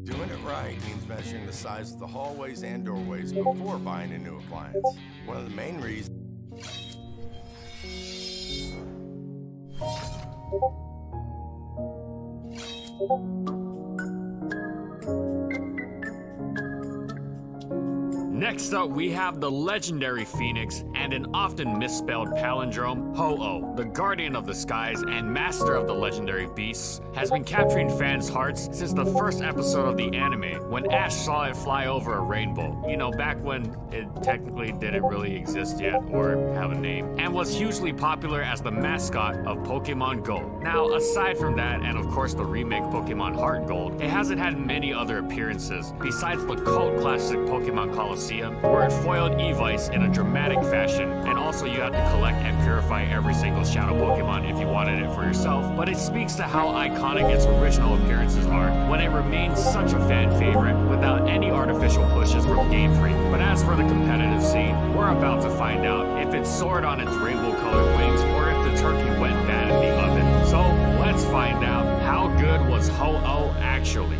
Doing it right means measuring the size of the hallways and doorways before buying a new appliance. One of the main reasons. Next up, we have the legendary Phoenix and an often misspelled palindrome, Ho-Oh, the guardian of the skies and master of the legendary beasts, has been capturing fans' hearts since the first episode of the anime, when Ash saw it fly over a rainbow. You know, back when it technically didn't really exist yet or have a name, and was hugely popular as the mascot of Pokemon Go. Now, aside from that, and of course the remake Pokemon Heart Gold, it hasn't had many other appearances besides the cult classic Pokemon Colosseum, where it foiled Evice in a dramatic fashion, and also you had to collect and purify every single Shadow Pokemon if you wanted it for yourself. But it speaks to how iconic its original appearances are, when it remains such a fan favorite without any artificial pushes from Game Freak. But as for the competitive scene, we're about to find out if it soared on its rainbow-colored wings or if the turkey went bad in the oven. So let's find out how good was Ho-Oh actually.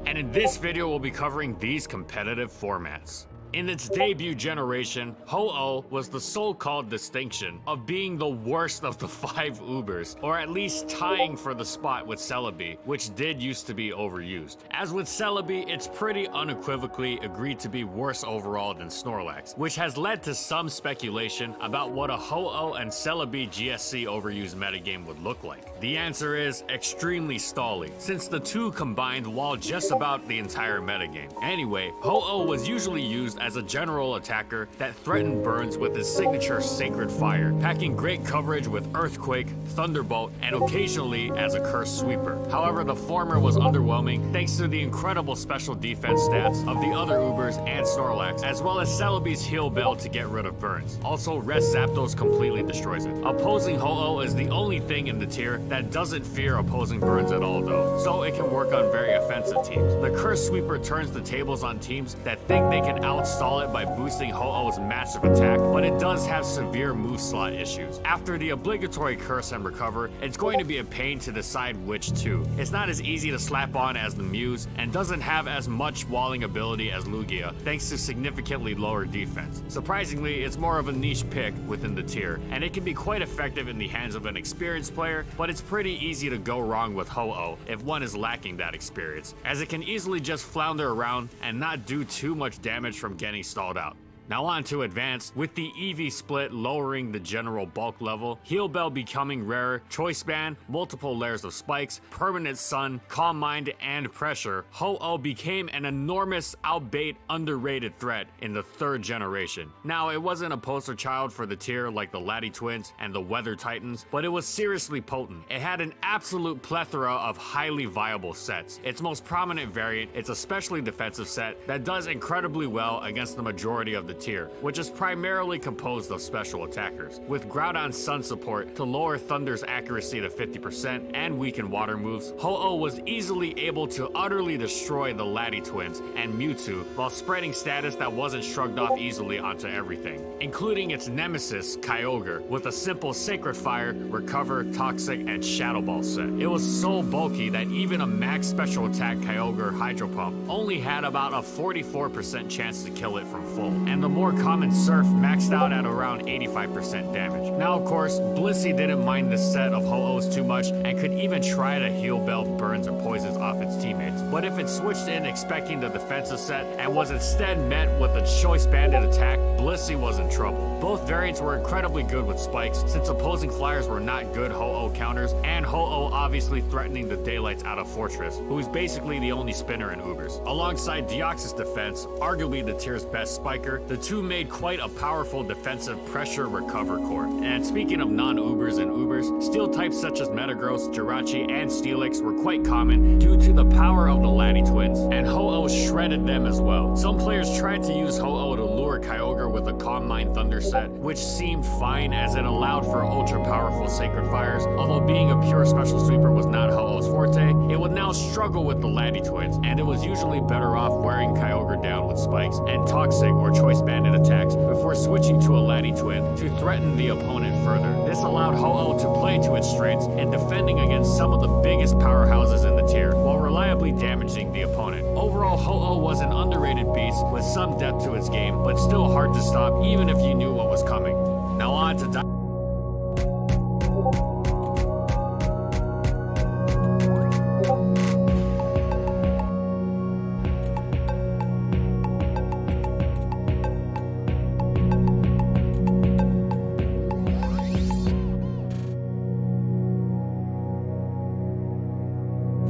And in this video, we'll be covering these competitive formats. In its debut generation, Ho-Oh was the so-called distinction of being the worst of the 5 Ubers, or at least tying for the spot with Celebi, which did used to be overused. As with Celebi, it's pretty unequivocally agreed to be worse overall than Snorlax, which has led to some speculation about what a Ho-Oh and Celebi GSC overused metagame would look like. The answer is extremely stally, since the two combined wall just about the entire metagame. Anyway, Ho-Oh was usually used posed as a general attacker that threatened Burns with his signature Sacred Fire, packing great coverage with Earthquake, Thunderbolt, and occasionally as a Cursed Sweeper. However, the former was underwhelming thanks to the incredible special defense stats of the other Ubers and Snorlax, as well as Celebi's Heal Bell to get rid of Burns. Also, Rest Zapdos completely destroys it. Opposing Ho-Oh is the only thing in the tier that doesn't fear opposing Burns at all though, so it can work on very offensive teams. The Cursed Sweeper turns the tables on teams that think they can outstall it by boosting Ho-Oh's massive attack, but it does have severe move slot issues. After the obligatory Curse and Recover, it's going to be a pain to decide which two. It's not as easy to slap on as the Muse, and doesn't have as much walling ability as Lugia, thanks to significantly lower defense. Surprisingly, it's more of a niche pick within the tier, and it can be quite effective in the hands of an experienced player, but it's pretty easy to go wrong with Ho-Oh if one is lacking that experience, as it can easily just flounder around and not do too much damage from getting stalled out. Now on to Advanced, with the EV split lowering the general bulk level, Heal Bell becoming rarer, Choice Band, multiple layers of spikes, Permanent Sun, Calm Mind, and Pressure, Ho-Oh became an enormous, outbait, underrated threat in the 3rd generation. Now, it wasn't a poster child for the tier like the Lati Twins and the Weather Titans, but it was seriously potent. It had an absolute plethora of highly viable sets. Its most prominent variant, its especially defensive set, that does incredibly well against the majority of the tier, which is primarily composed of special attackers, with Groudon Sun support to lower Thunder's accuracy to 50% and weaken water moves. Ho-Oh was easily able to utterly destroy the Lati Twins and Mewtwo while spreading status that wasn't shrugged off easily onto everything, including its nemesis, Kyogre, with a simple Sacred Fire, Recover, Toxic, and Shadow Ball set. It was so bulky that even a max special attack Kyogre Hydro Pump only had about a 44% chance to kill it from full, and the more common Surf maxed out at around 85% damage. Now of course, Blissey didn't mind this set of Ho-Ohs too much and could even try to Heal Bell Burns and Poisons off its teammates, but if it switched in expecting the defensive set and was instead met with a Choice Banded attack, Blissey was in trouble. Both variants were incredibly good with spikes, since opposing flyers were not good Ho-Oh counters, and Ho-Oh obviously threatening the daylights out of Fortress, who is basically the only spinner in Ubers. Alongside Deoxys defense, arguably the tier's best spiker, the two made quite a powerful defensive pressure recover core. And speaking of non-Ubers and Ubers, steel types such as Metagross, Jirachi, and Steelix were quite common due to the power of the Lati Twins, and Ho-Oh shredded them as well. Some players tried to use Ho-Oh to lure Kyogre with a Calm Mind Thunder set, which seemed fine as it allowed for ultra powerful Sacred Fires. Although being a pure special sweeper was not Ho-Oh's forte, it would now struggle with the Lati Twins, and it was usually better off wearing Kyogre down with spikes and Toxic or Choice Banded attacks before switching to a Lati Twin to threaten the opponent further. This allowed Ho-Oh to play to its strengths in defending against some of the biggest powerhouses in the tier, while reliably damaging the opponent. Overall, Ho-Oh was an underrated beast with some depth to its game, but still hard to stop even if you knew what was coming. Now on to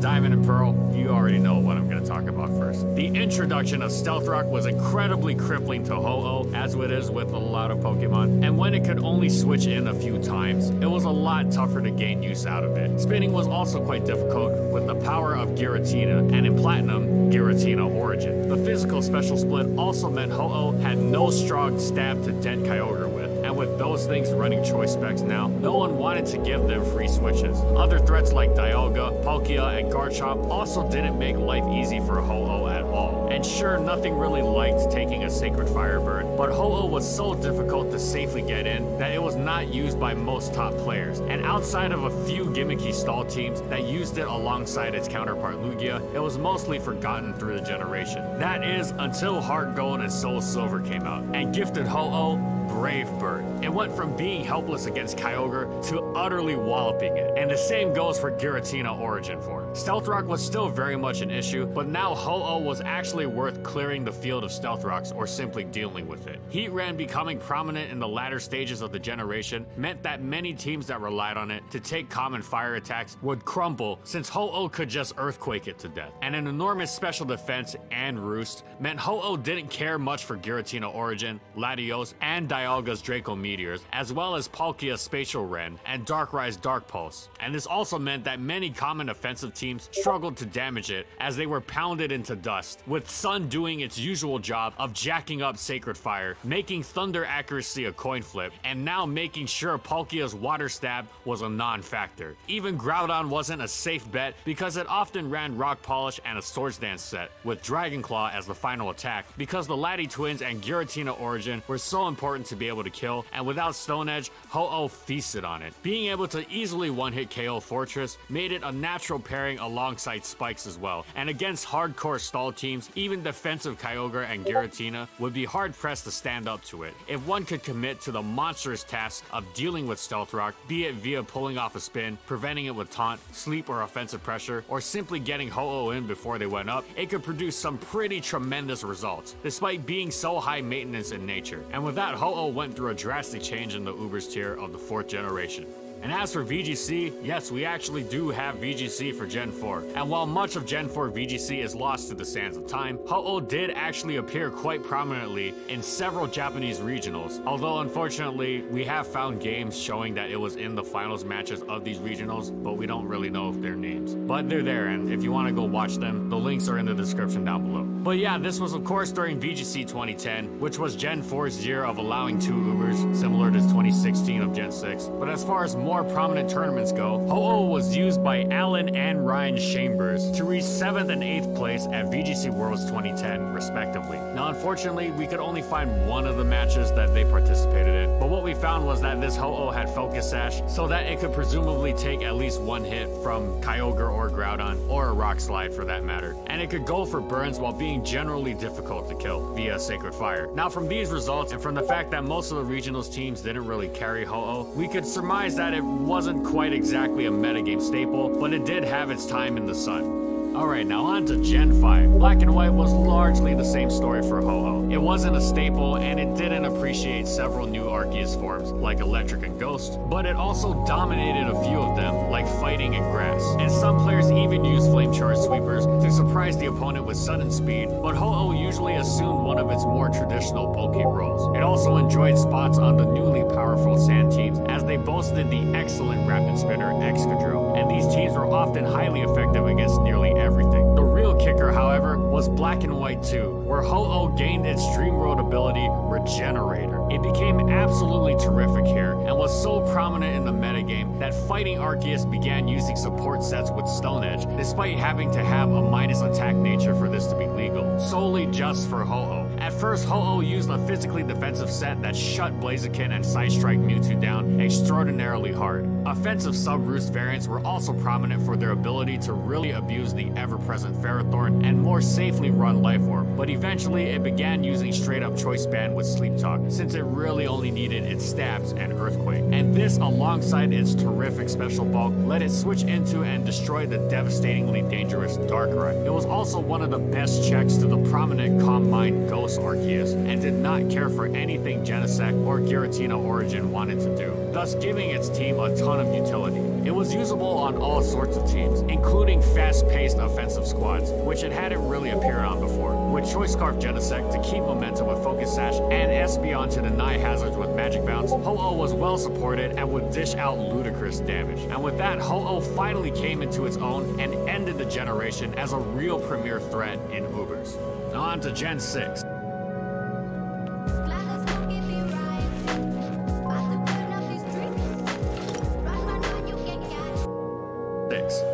Diamond and Pearl, you already know what I'm going to talk about first. The introduction of Stealth Rock was incredibly crippling to Ho-Oh, as it is with a lot of Pokemon, and when it could only switch in a few times, it was a lot tougher to gain use out of it. Spinning was also quite difficult with the power of Giratina, and in Platinum, Giratina Origin. The physical special split also meant Ho-Oh had no strong stab to dent Kyogre with, and with those things running choice specs now, no one wanted to give them free switches. Other threats like Dialga, Palkia, and Garchomp also didn't make life easy for Ho-Oh at all. And sure, nothing really liked taking a Sacred Fire burn, but Ho-Oh was so difficult to safely get in that it was not used by most top players. And outside of a few gimmicky stall teams that used it alongside its counterpart Lugia, it was mostly forgotten through the generation. That is, until Heart Gold and Soul Silver came out, and gifted Ho-Oh brave bird. It went from being helpless against Kyogre to utterly walloping it. And the same goes for Giratina Origin form. Stealth Rock was still very much an issue, but now Ho-Oh was actually worth clearing the field of Stealth Rocks or simply dealing with it. Heatran becoming prominent in the latter stages of the generation meant that many teams that relied on it to take common fire attacks would crumble, since Ho-Oh could just earthquake it to death. And an enormous special defense and roost meant Ho-Oh didn't care much for Giratina Origin, Latios, and Dialga's Draco Meteors, as well as Palkia's Spatial Rend and Darkrai's Dark Pulse. And this also meant that many common offensive teams struggled to damage it as they were pounded into dust, with Sun doing its usual job of jacking up Sacred Fire, making Thunder accuracy a coin flip, and now making sure Palkia's Water Stab was a non-factor. Even Groudon wasn't a safe bet because it often ran Rock Polish and a Swords Dance set, with Dragon Claw as the final attack, because the Lati twins and Giratina Origin were so important to be able to kill, and without Stone Edge, Ho-Oh feasted on it. Being able to easily one-hit KO Fortress made it a natural pairing alongside Spikes as well, and against hardcore stall teams, even defensive Kyogre and Giratina would be hard-pressed to stand up to it. If one could commit to the monstrous task of dealing with Stealth Rock, be it via pulling off a spin, preventing it with taunt, sleep or offensive pressure, or simply getting Ho-Oh in before they went up, it could produce some pretty tremendous results, despite being so high maintenance in nature. And with that, Ho-Oh went through a drastic change in the Ubers tier of the 4th generation. And as for VGC, yes, we actually do have VGC for Gen 4. And while much of Gen 4 VGC is lost to the sands of time, Ho-Oh did actually appear quite prominently in several Japanese regionals. Although unfortunately, we have found games showing that it was in the finals matches of these regionals, but we don't really know their names. But they're there, and if you want to go watch them, the links are in the description down below. But yeah, this was of course during VGC 2010, which was Gen 4's year of allowing 2 Ubers, similar to 2016 of Gen 6. But as far as more prominent tournaments go, Ho-Oh was used by Alan and Ryan Chambers to reach 7th and 8th place at VGC Worlds 2010, respectively. Now, unfortunately, we could only find one of the matches that they participated in, but what we found was that this Ho-Oh had Focus Sash, so that it could presumably take at least one hit from Kyogre or Groudon, or a Rock Slide for that matter, and it could go for burns while being generally difficult to kill via Sacred Fire. Now, from these results, and from the fact that most of the regionals teams didn't really carry Ho-Oh, we could surmise that it wasn't quite exactly a metagame staple, but it did have its time in the sun. Alright, now on to Gen 5. Black and White was largely the same story for Ho-Oh. It wasn't a staple, and it didn't appreciate several new Arceus forms, like Electric and Ghost, but it also dominated a few of them, like Fighting and Grass. And some players even used Flame Charge Sweepers to surprise the opponent with sudden speed, but Ho-Oh usually assumed one of its more traditional bulky roles. It also enjoyed spots on the newly powerful Sand teams, as they boasted the excellent Rapid Spinner Excadrill, and these teams were often highly effective against nearly everything. The real kicker, however, was Black and White 2, where Ho-Oh gained its Dream Road ability, Regenerator. It became absolutely terrific here, and was so prominent in the metagame that Fighting Arceus began using support sets with Stone Edge, despite having to have a minus attack nature for this to be legal, solely just for Ho-Oh. At first, Ho-Oh used a physically defensive set that shut Blaziken and Psystrike Mewtwo down extraordinarily hard. Offensive sub-roost variants were also prominent for their ability to really abuse the ever-present Ferrothorn and more safely run Life Orb, but eventually it began using straight-up Choice Band with Sleep Talk, since it really only needed its stabs and Earthquake. And this, alongside its terrific special bulk, let it switch into and destroy the devastatingly dangerous Darkrai. It was also one of the best checks to the prominent Calm Mind Ghost Arceus, and did not care for anything Genesect or Giratina Origin wanted to do, thus giving its team a ton of utility. It was usable on all sorts of teams, including fast-paced offensive squads, which it hadn't really appeared on before, with Choice Scarf Genesect to keep momentum with Focus Sash, and Espeon to deny hazards with Magic Bounce. Ho-Oh was well supported and would dish out ludicrous damage. And with that, Ho-Oh finally came into its own and ended the generation as a real premier threat in Ubers. Now on to Gen 6.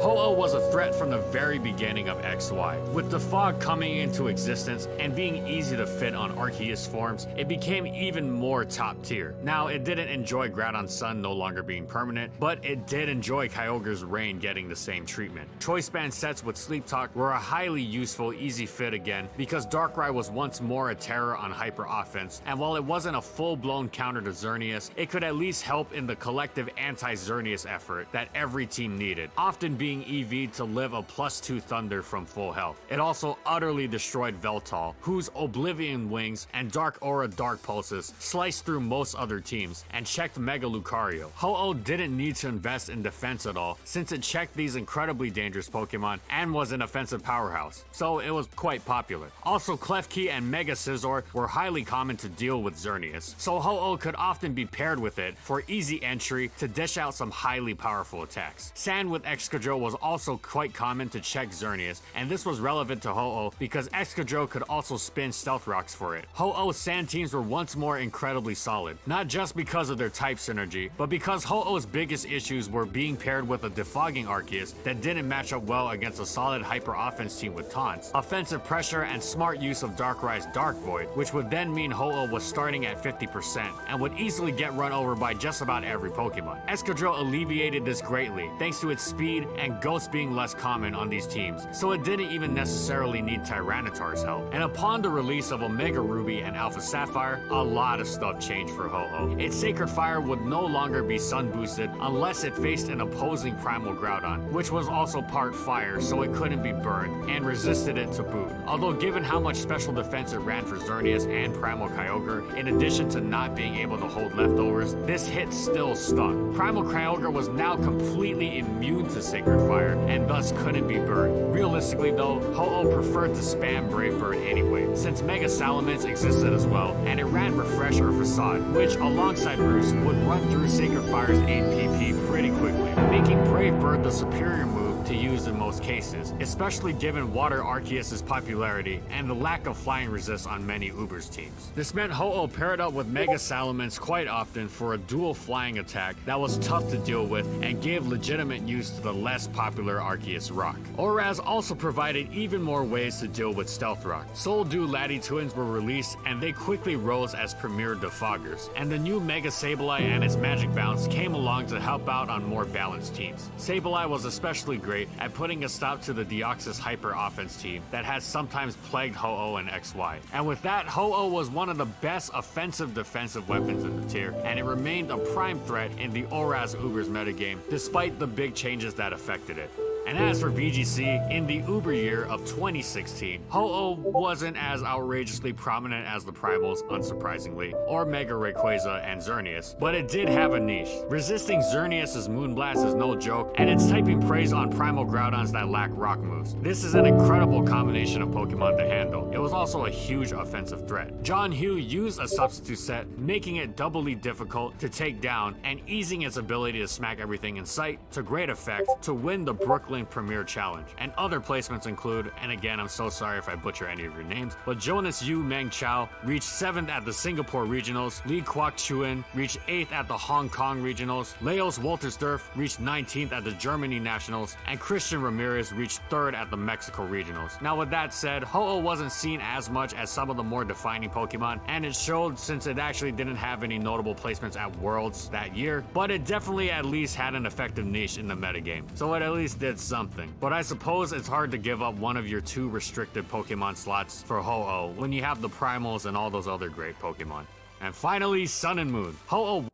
Ho-Oh was a threat from the very beginning of XY. With the fog coming into existence and being easy to fit on Arceus forms, it became even more top tier. Now, it didn't enjoy Groudon's Sun no longer being permanent, but it did enjoy Kyogre's Rain getting the same treatment. Choice Band sets with Sleep Talk were a highly useful, easy fit again, because Darkrai was once more a terror on Hyper Offense, and while it wasn't a full-blown counter to Xerneas, it could at least help in the collective anti-Xerneas effort that every team needed, often being EV'd to live a +2 Thunder from full health. It also utterly destroyed Veltal, whose Oblivion Wings and Dark Aura Dark Pulses sliced through most other teams and checked Mega Lucario. Ho-Oh didn't need to invest in defense at all, since it checked these incredibly dangerous Pokemon and was an offensive powerhouse, so it was quite popular. Also, Klefki and Mega Scizor were highly common to deal with Xerneas, so Ho-Oh could often be paired with it for easy entry to dish out some highly powerful attacks. Sand with Excadrill was also quite common to check Xerneas, and this was relevant to Ho-Oh because Excadrill could also spin Stealth Rocks for it. Ho-Oh's Sand teams were once more incredibly solid, not just because of their type synergy, but because Ho-Oh's biggest issues were being paired with a defogging Arceus that didn't match up well against a solid Hyper Offense team with taunts, offensive pressure, and smart use of Darkrai's Dark Void, which would then mean Ho-Oh was starting at 50% and would easily get run over by just about every Pokemon. Excadrill alleviated this greatly thanks to its speed and Ghost being less common on these teams, so it didn't even necessarily need Tyranitar's help. And upon the release of Omega Ruby and Alpha Sapphire, a lot of stuff changed for Ho-Oh. Its Sacred Fire would no longer be sun boosted unless it faced an opposing Primal Groudon, which was also part fire, so it couldn't be burned, and resisted it to boot. Although given how much special defense it ran for Xerneas and Primal Kyogre, in addition to not being able to hold leftovers, this hit still stung. Primal Kyogre was now completely immune to Sacred Fire, and thus couldn't be burned. Realistically though, Ho-Oh preferred to spam Brave Bird anyway, since Mega Salamence existed as well, and it ran Refresh or Facade, which alongside Roost would run through Sacred Fire's 8 PP pretty quickly, making Brave Bird the superior move to use in most cases, especially given Water Arceus' popularity and the lack of flying resist on many Uber's teams. This meant Ho-Oh paired up with Mega Salamence quite often for a dual flying attack that was tough to deal with and gave legitimate use to the less popular Arceus Rock. Oraz also provided even more ways to deal with Stealth Rock. Soul Dew Laddie Twins were released and they quickly rose as premier defoggers, and the new Mega Sableye and its Magic Bounce came along to help out on more balanced teams. Sableye was especially great at putting a stop to the Deoxys Hyper Offense team that has sometimes plagued Ho-Oh and XY. And with that, Ho-Oh was one of the best offensive-defensive weapons in the tier, and it remained a prime threat in the Oraz Ubers metagame, despite the big changes that affected it. And as for VGC, in the Uber year of 2016, Ho-Oh wasn't as outrageously prominent as the Primals, unsurprisingly, or Mega Rayquaza and Xerneas, but it did have a niche. Resisting Xerneas' Moonblast is no joke, and it's typing praise on Primal Groudons that lack rock moves. This is an incredible combination of Pokemon to handle. It was also a huge offensive threat. John Hugh used a substitute set, making it doubly difficult to take down and easing its ability to smack everything in sight to great effect to win the Brooklyn Premier Challenge. And other placements include, and again I'm so sorry if I butcher any of your names, but Jonas Yu Meng Chao reached 7th at the Singapore Regionals, Li Kwok Chuen reached 8th at the Hong Kong Regionals, Leos Woltersdorf reached 19th at the Germany Nationals, and Christian Ramirez reached 3rd at the Mexico Regionals. Now with that said, Ho-Oh wasn't seen as much as some of the more defining Pokemon, and it showed since it actually didn't have any notable placements at Worlds that year, but it definitely at least had an effective niche in the metagame, so it at least did something. But I suppose it's hard to give up one of your 2 restricted Pokemon slots for Ho-Oh when you have the Primals and all those other great Pokemon. And finally, Sun and Moon. Ho-Oh.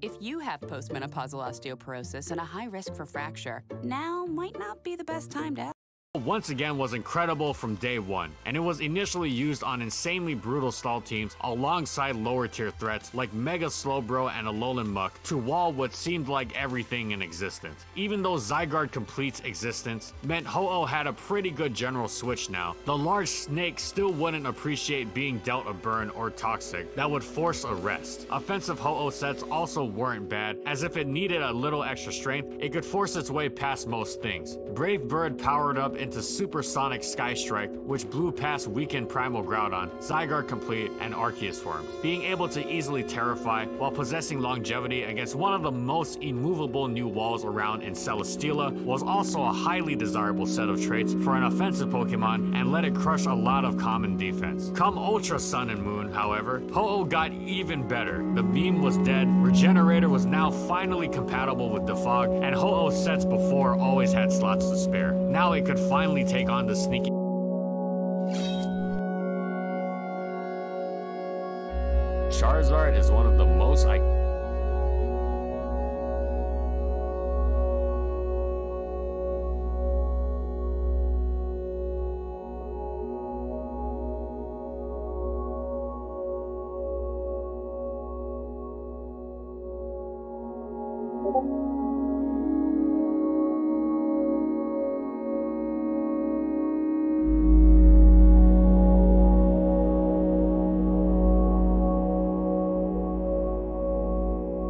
If you have postmenopausal osteoporosis and a high risk for fracture, now might not be the best time to once again was incredible from day one, and it was initially used on insanely brutal stall teams alongside lower tier threats like Mega Slowbro and Alolan Muck to wall what seemed like everything in existence. Even though Zygarde Complete's existence meant Ho-Oh had a pretty good general switch now, the large snake still wouldn't appreciate being dealt a burn or toxic that would force a rest. Offensive Ho-Oh sets also weren't bad, as if it needed a little extra strength, it could force its way past most things. Brave Bird powered up into Supersonic Sky Strike, which blew past weakened Primal Groudon, Zygarde Complete, and Arceus forms. Being able to easily Terrify while possessing longevity against one of the most immovable new walls around in Celesteela was also a highly desirable set of traits for an offensive Pokemon and let it crush a lot of common defense. Come Ultra Sun and Moon, however, Ho-Oh got even better. The Beam was dead, Regenerator was now finally compatible with Defog, and Ho-Oh sets before always had slots to spare. Now it could finally take on the sneaky. Charizard is one of the most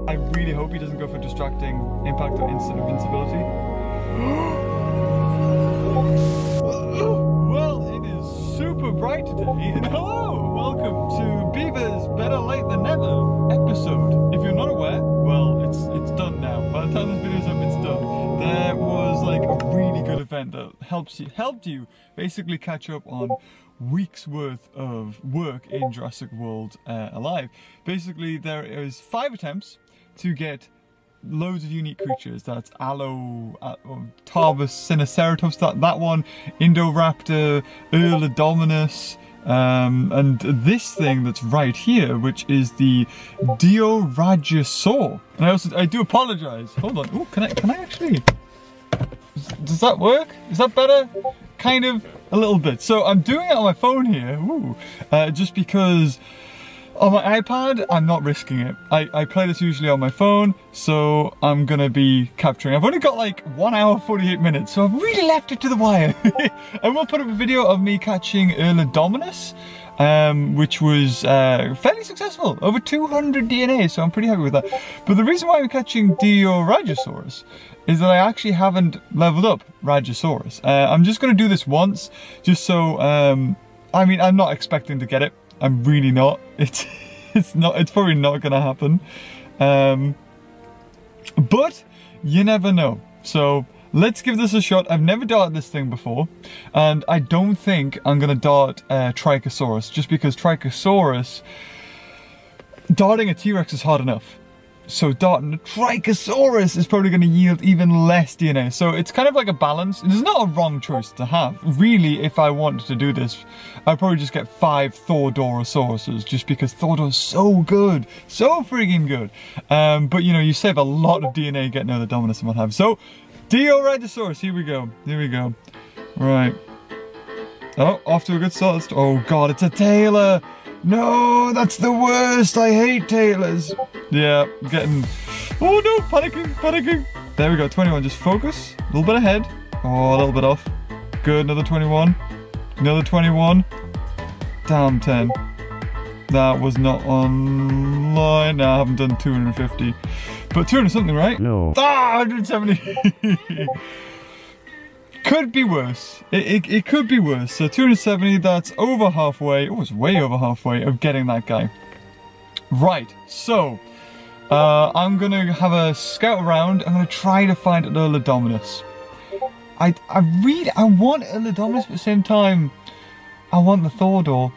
I really hope he doesn't go for distracting impact or instant invincibility. Well, it is super bright today, and hello! Welcome to Beaver's Better Late Than Never episode. If you're not aware, well, it's done now. By the time this video's up, it's done. There was like a really good event that helped you basically catch up on weeks worth of work in Jurassic World Alive. Basically, there is 5 attempts to get loads of unique creatures. That's Tarbus, Sinoceratops, that one, Indoraptor, Erlodominus, and this thing that's right here, which is the Dioragisaur. And I do apologize. Hold on. Oh, can I actually? Does that work? Is that better? Kind of, a little bit. So I'm doing it on my phone here. Ooh, just because. On my iPad, I'm not risking it. I play this usually on my phone, so I'm gonna be capturing. I've only got like 1 hour 48 minutes, so I've really left it to the wire. I will put up a video of me catching Erlodominus, which was fairly successful, over 200 DNA, so I'm pretty happy with that. But the reason why I'm catching Dioragisaurus is that I actually haven't leveled up Ragisaurus. I'm just gonna do this once, just so, I mean, I'm not expecting to get it. I'm really not. It's probably not gonna happen. But you never know. So let's give this a shot. I've never darted this thing before, and I don't think I'm gonna dart Trichosaurus, just because Trichosaurus, darting a T-Rex is hard enough. So darting a Trichosaurus is probably going to yield even less DNA. So it's kind of like a balance. It's not a wrong choice to have. Really, if I wanted to do this, I'd probably just get 5 Thordorisauruses, just because Thordor's so good. So freaking good. But you know, you save a lot of DNA getting Erlodominus and what have you. So, Dioragisaurus, here we go. Here we go. Right. Oh, off to a good start. Oh god, it's a Tailor! No, that's the worst. I hate Tailors. Yeah, getting. Oh no, panicking. There we go, 21. Just focus. A little bit ahead. Oh, a little bit off. Good, another 21. Another 21. Damn, 10. That was not online. No, I haven't done 250. But 200 something, right? No. Ah, 170. Could be worse. It could be worse. So 270, that's over halfway. Oh, it's way over halfway of getting that guy. Right, so I'm gonna have a scout around. I'm gonna try to find Erlodominus. I want Erlodominus, but at the same time, I want the Thordor.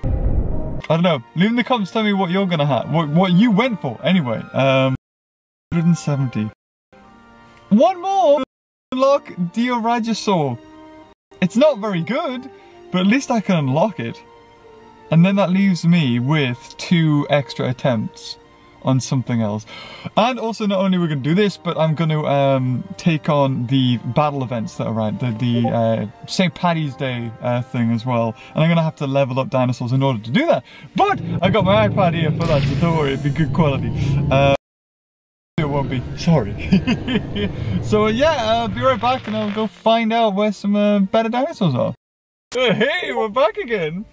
I don't know. Leave in the comments, tell me what you're gonna have, what you went for. Anyway, 170. One more. Unlock Dioragisaur. It's not very good, but at least I can unlock it. And then that leaves me with 2 extra attempts on something else. And also, not only we're going to do this, but I'm going to take on the battle events that are right, the St. Paddy's Day thing as well. And I'm going to have to level up dinosaurs in order to do that. But I got my iPad here for that, so don't worry, it'll be good quality. It won't be, sorry. So yeah, I'll be right back and I'll go find out where some better dinosaurs are. Hey, we're back again.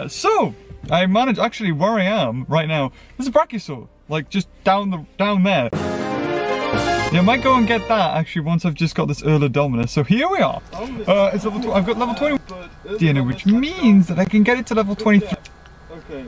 So I managed, actually where I am right now, there's a Brachiosaur, like just down there. Yeah, I might go and get that actually once I've just got this Earl Dominus. So here we are. It's level I've got level 20 DNA, which means that I can get it to level 23. Okay,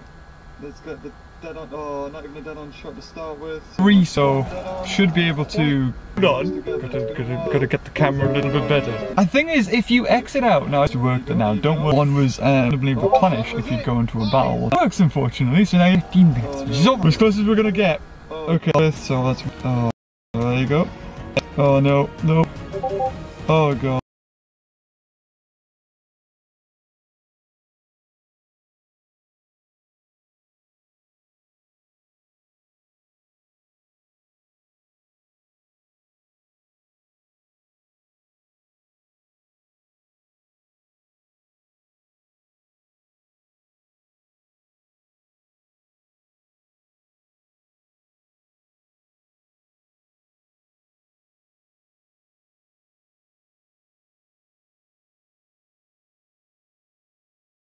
let's get the dead on. Oh, not even a dead on shot to start with. 3, so should be able to. Hold on. Gotta get the camera a little bit better. The thing is, if you exit out, now it's worked now. Don't worry. One was randomly replenished if you go into a battle. It works, unfortunately. So now you have 15 minutes, which is as close as we're gonna get. Okay, so let's. Oh, there you go. Oh no, no. Oh god.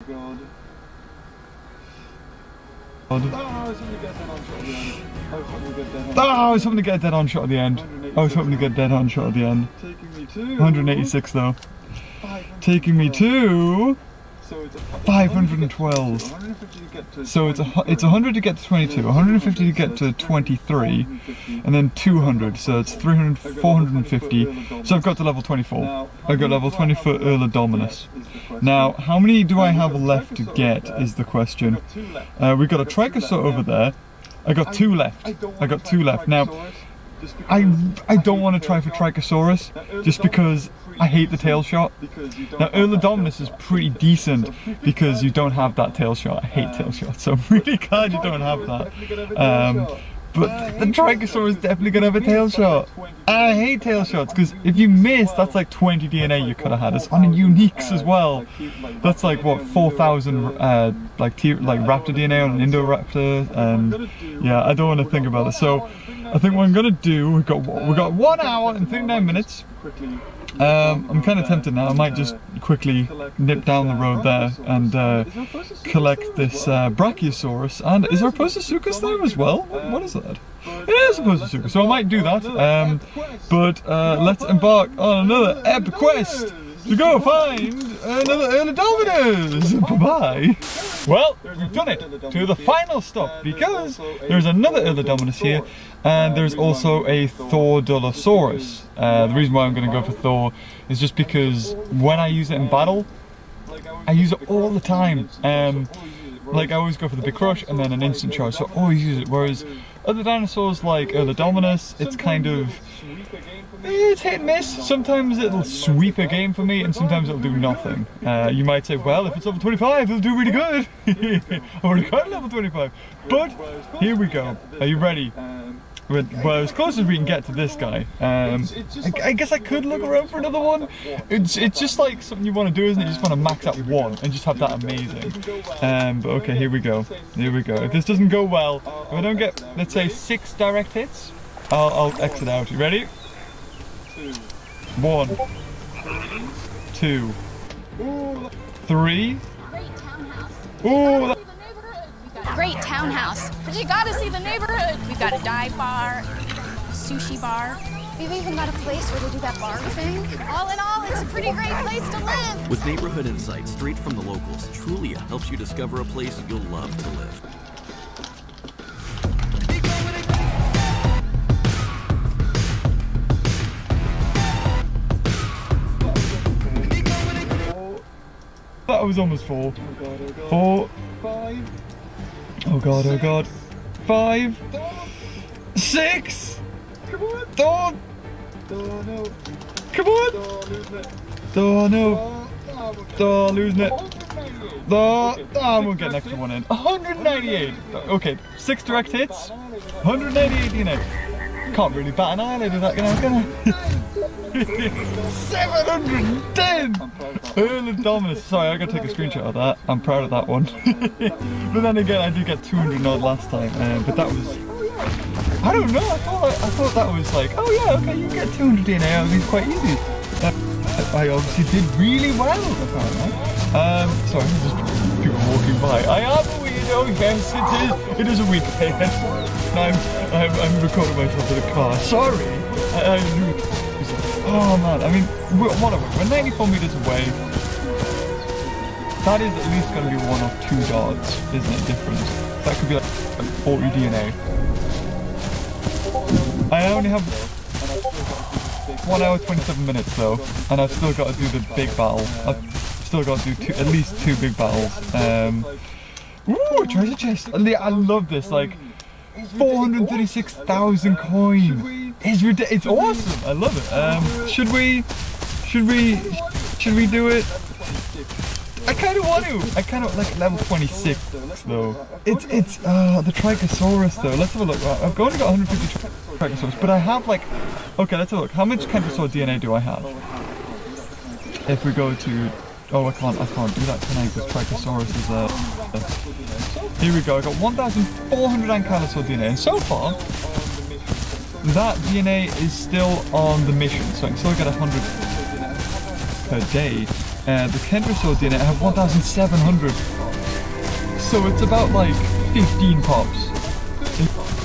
God. Oh, I was hoping to get a dead on shot at the end. I was hoping to get a dead on shot at the end. I was hoping to get a dead on shot at the end. Taking me to 186 though. Taking me to 512. So it's 100 to get to 22, 150 to get to 23, and then 200. So it's 300, 450. So I've got to level 24. I've got level 20 for Earl Dominus. Now, how many do I have left to get is the question. We've got a Trichosaur over there. I got 2 left. I got 2 left. Now, I don't want to try for Trichosaurus just because I hate the tail shot. Now, Earl Dominus is pretty decent because you don't have that tail shot. I hate tail shots, so I'm really glad you don't have that. But the Trichosaur is definitely going to have a tail shot. I hate tail shots because if you miss, that's like 20 DNA you could have had. It's on uniques as well. That's like what, 4,000 like raptor DNA on an Indoraptor, and yeah, I don't want to think about it. So I think what I'm going to do, we've got 1 hour and 39 minutes. I'm kind of tempted now. I might just quickly nip down the road there and collect this Brachiosaurus. And is there a Pososuchus there as well? What is that? It is a Pososuchus, so I might do that. But let's embark on another epic quest to go find another Earl Dominus. Bye-bye. Well, we've done it to the final stop because there's another Earl Dominus here, and there's also a Thordolosaurus. The reason why I'm going to go for Thor is just because when I use it in battle, I use it all the time. Like I always go for the big crush and then an instant charge, so I always use it. Whereas other dinosaurs like Earl Dominus, it's kind of, it's hit and miss. Sometimes it'll sweep a game for me and sometimes it'll do nothing. You might say, well, if it's level 25, it'll do really good. I've already got level 25. But here we go. Are you ready? Well, as close as we can get to this guy. I guess I could look around for another one. It's just like something you want to do, isn't it? You just want to max out 1 and just have that amazing. But okay, here we go. Here we go. If this doesn't go well, if I don't get, let's say, 6 direct hits, I'll exit out. You ready? 1, 2, 3. Ooh. Great townhouse, but you gotta see the neighborhood. We've got a dive bar, a sushi bar. We've even got a place where they do that bar thing. All in all, it's a pretty great place to live. With neighborhood insights straight from the locals, Trulia helps you discover a place you'll love to live. That was almost 4. 4, 5. Oh god, oh god. 5, 6. Come on. Don't. Oh no. Come on. Oh no. Oh, losing it. Oh, I'm gonna get an extra 1 in. 198. Okay, 6 direct hits. 198 DNA. Can't really bat an eyelid with that, can I? 710! Earl Dominus. Sorry, I gotta take a screenshot of that. I'm proud of that one. But then again, I did get 200 odd last time. But that was, I don't know. I thought that was like, oh yeah, okay, you get 200 DNA. That would be quite easy. I obviously did really well, apparently. Sorry, just people walking by. I am a weirdo. Yes, it is a weekend. I'm recording myself in a car. Sorry. Oh man, I mean, whatever. We're 94 meters away. That is at least going to be 1 or 2 darts, isn't it? Different. That could be like 40 DNA. I only have 1 hour 27 minutes though, and I've still got to do the big battle. I've still got to do at least 2 big battles. Ooh, treasure chest! I love this. Like 436,000 coin. It's awesome. I love it. Should we do it? I kind of want to. I kind of like level 26 though. It's the Trichosaurus though. Let's have a look. I've only got 150 Trichosaurus, but I have like. Okay, let's have a look. How much Kentrosaur DNA do I have? If we go to. Oh, I can't do that tonight because Trichosaurus is here we go. I got 1,400 Ankylosaur DNA, and so far that DNA is still on the mission, so I can still get 100 per day. The Kentrosaur DNA, I have 1,700. So it's about like 15 pops.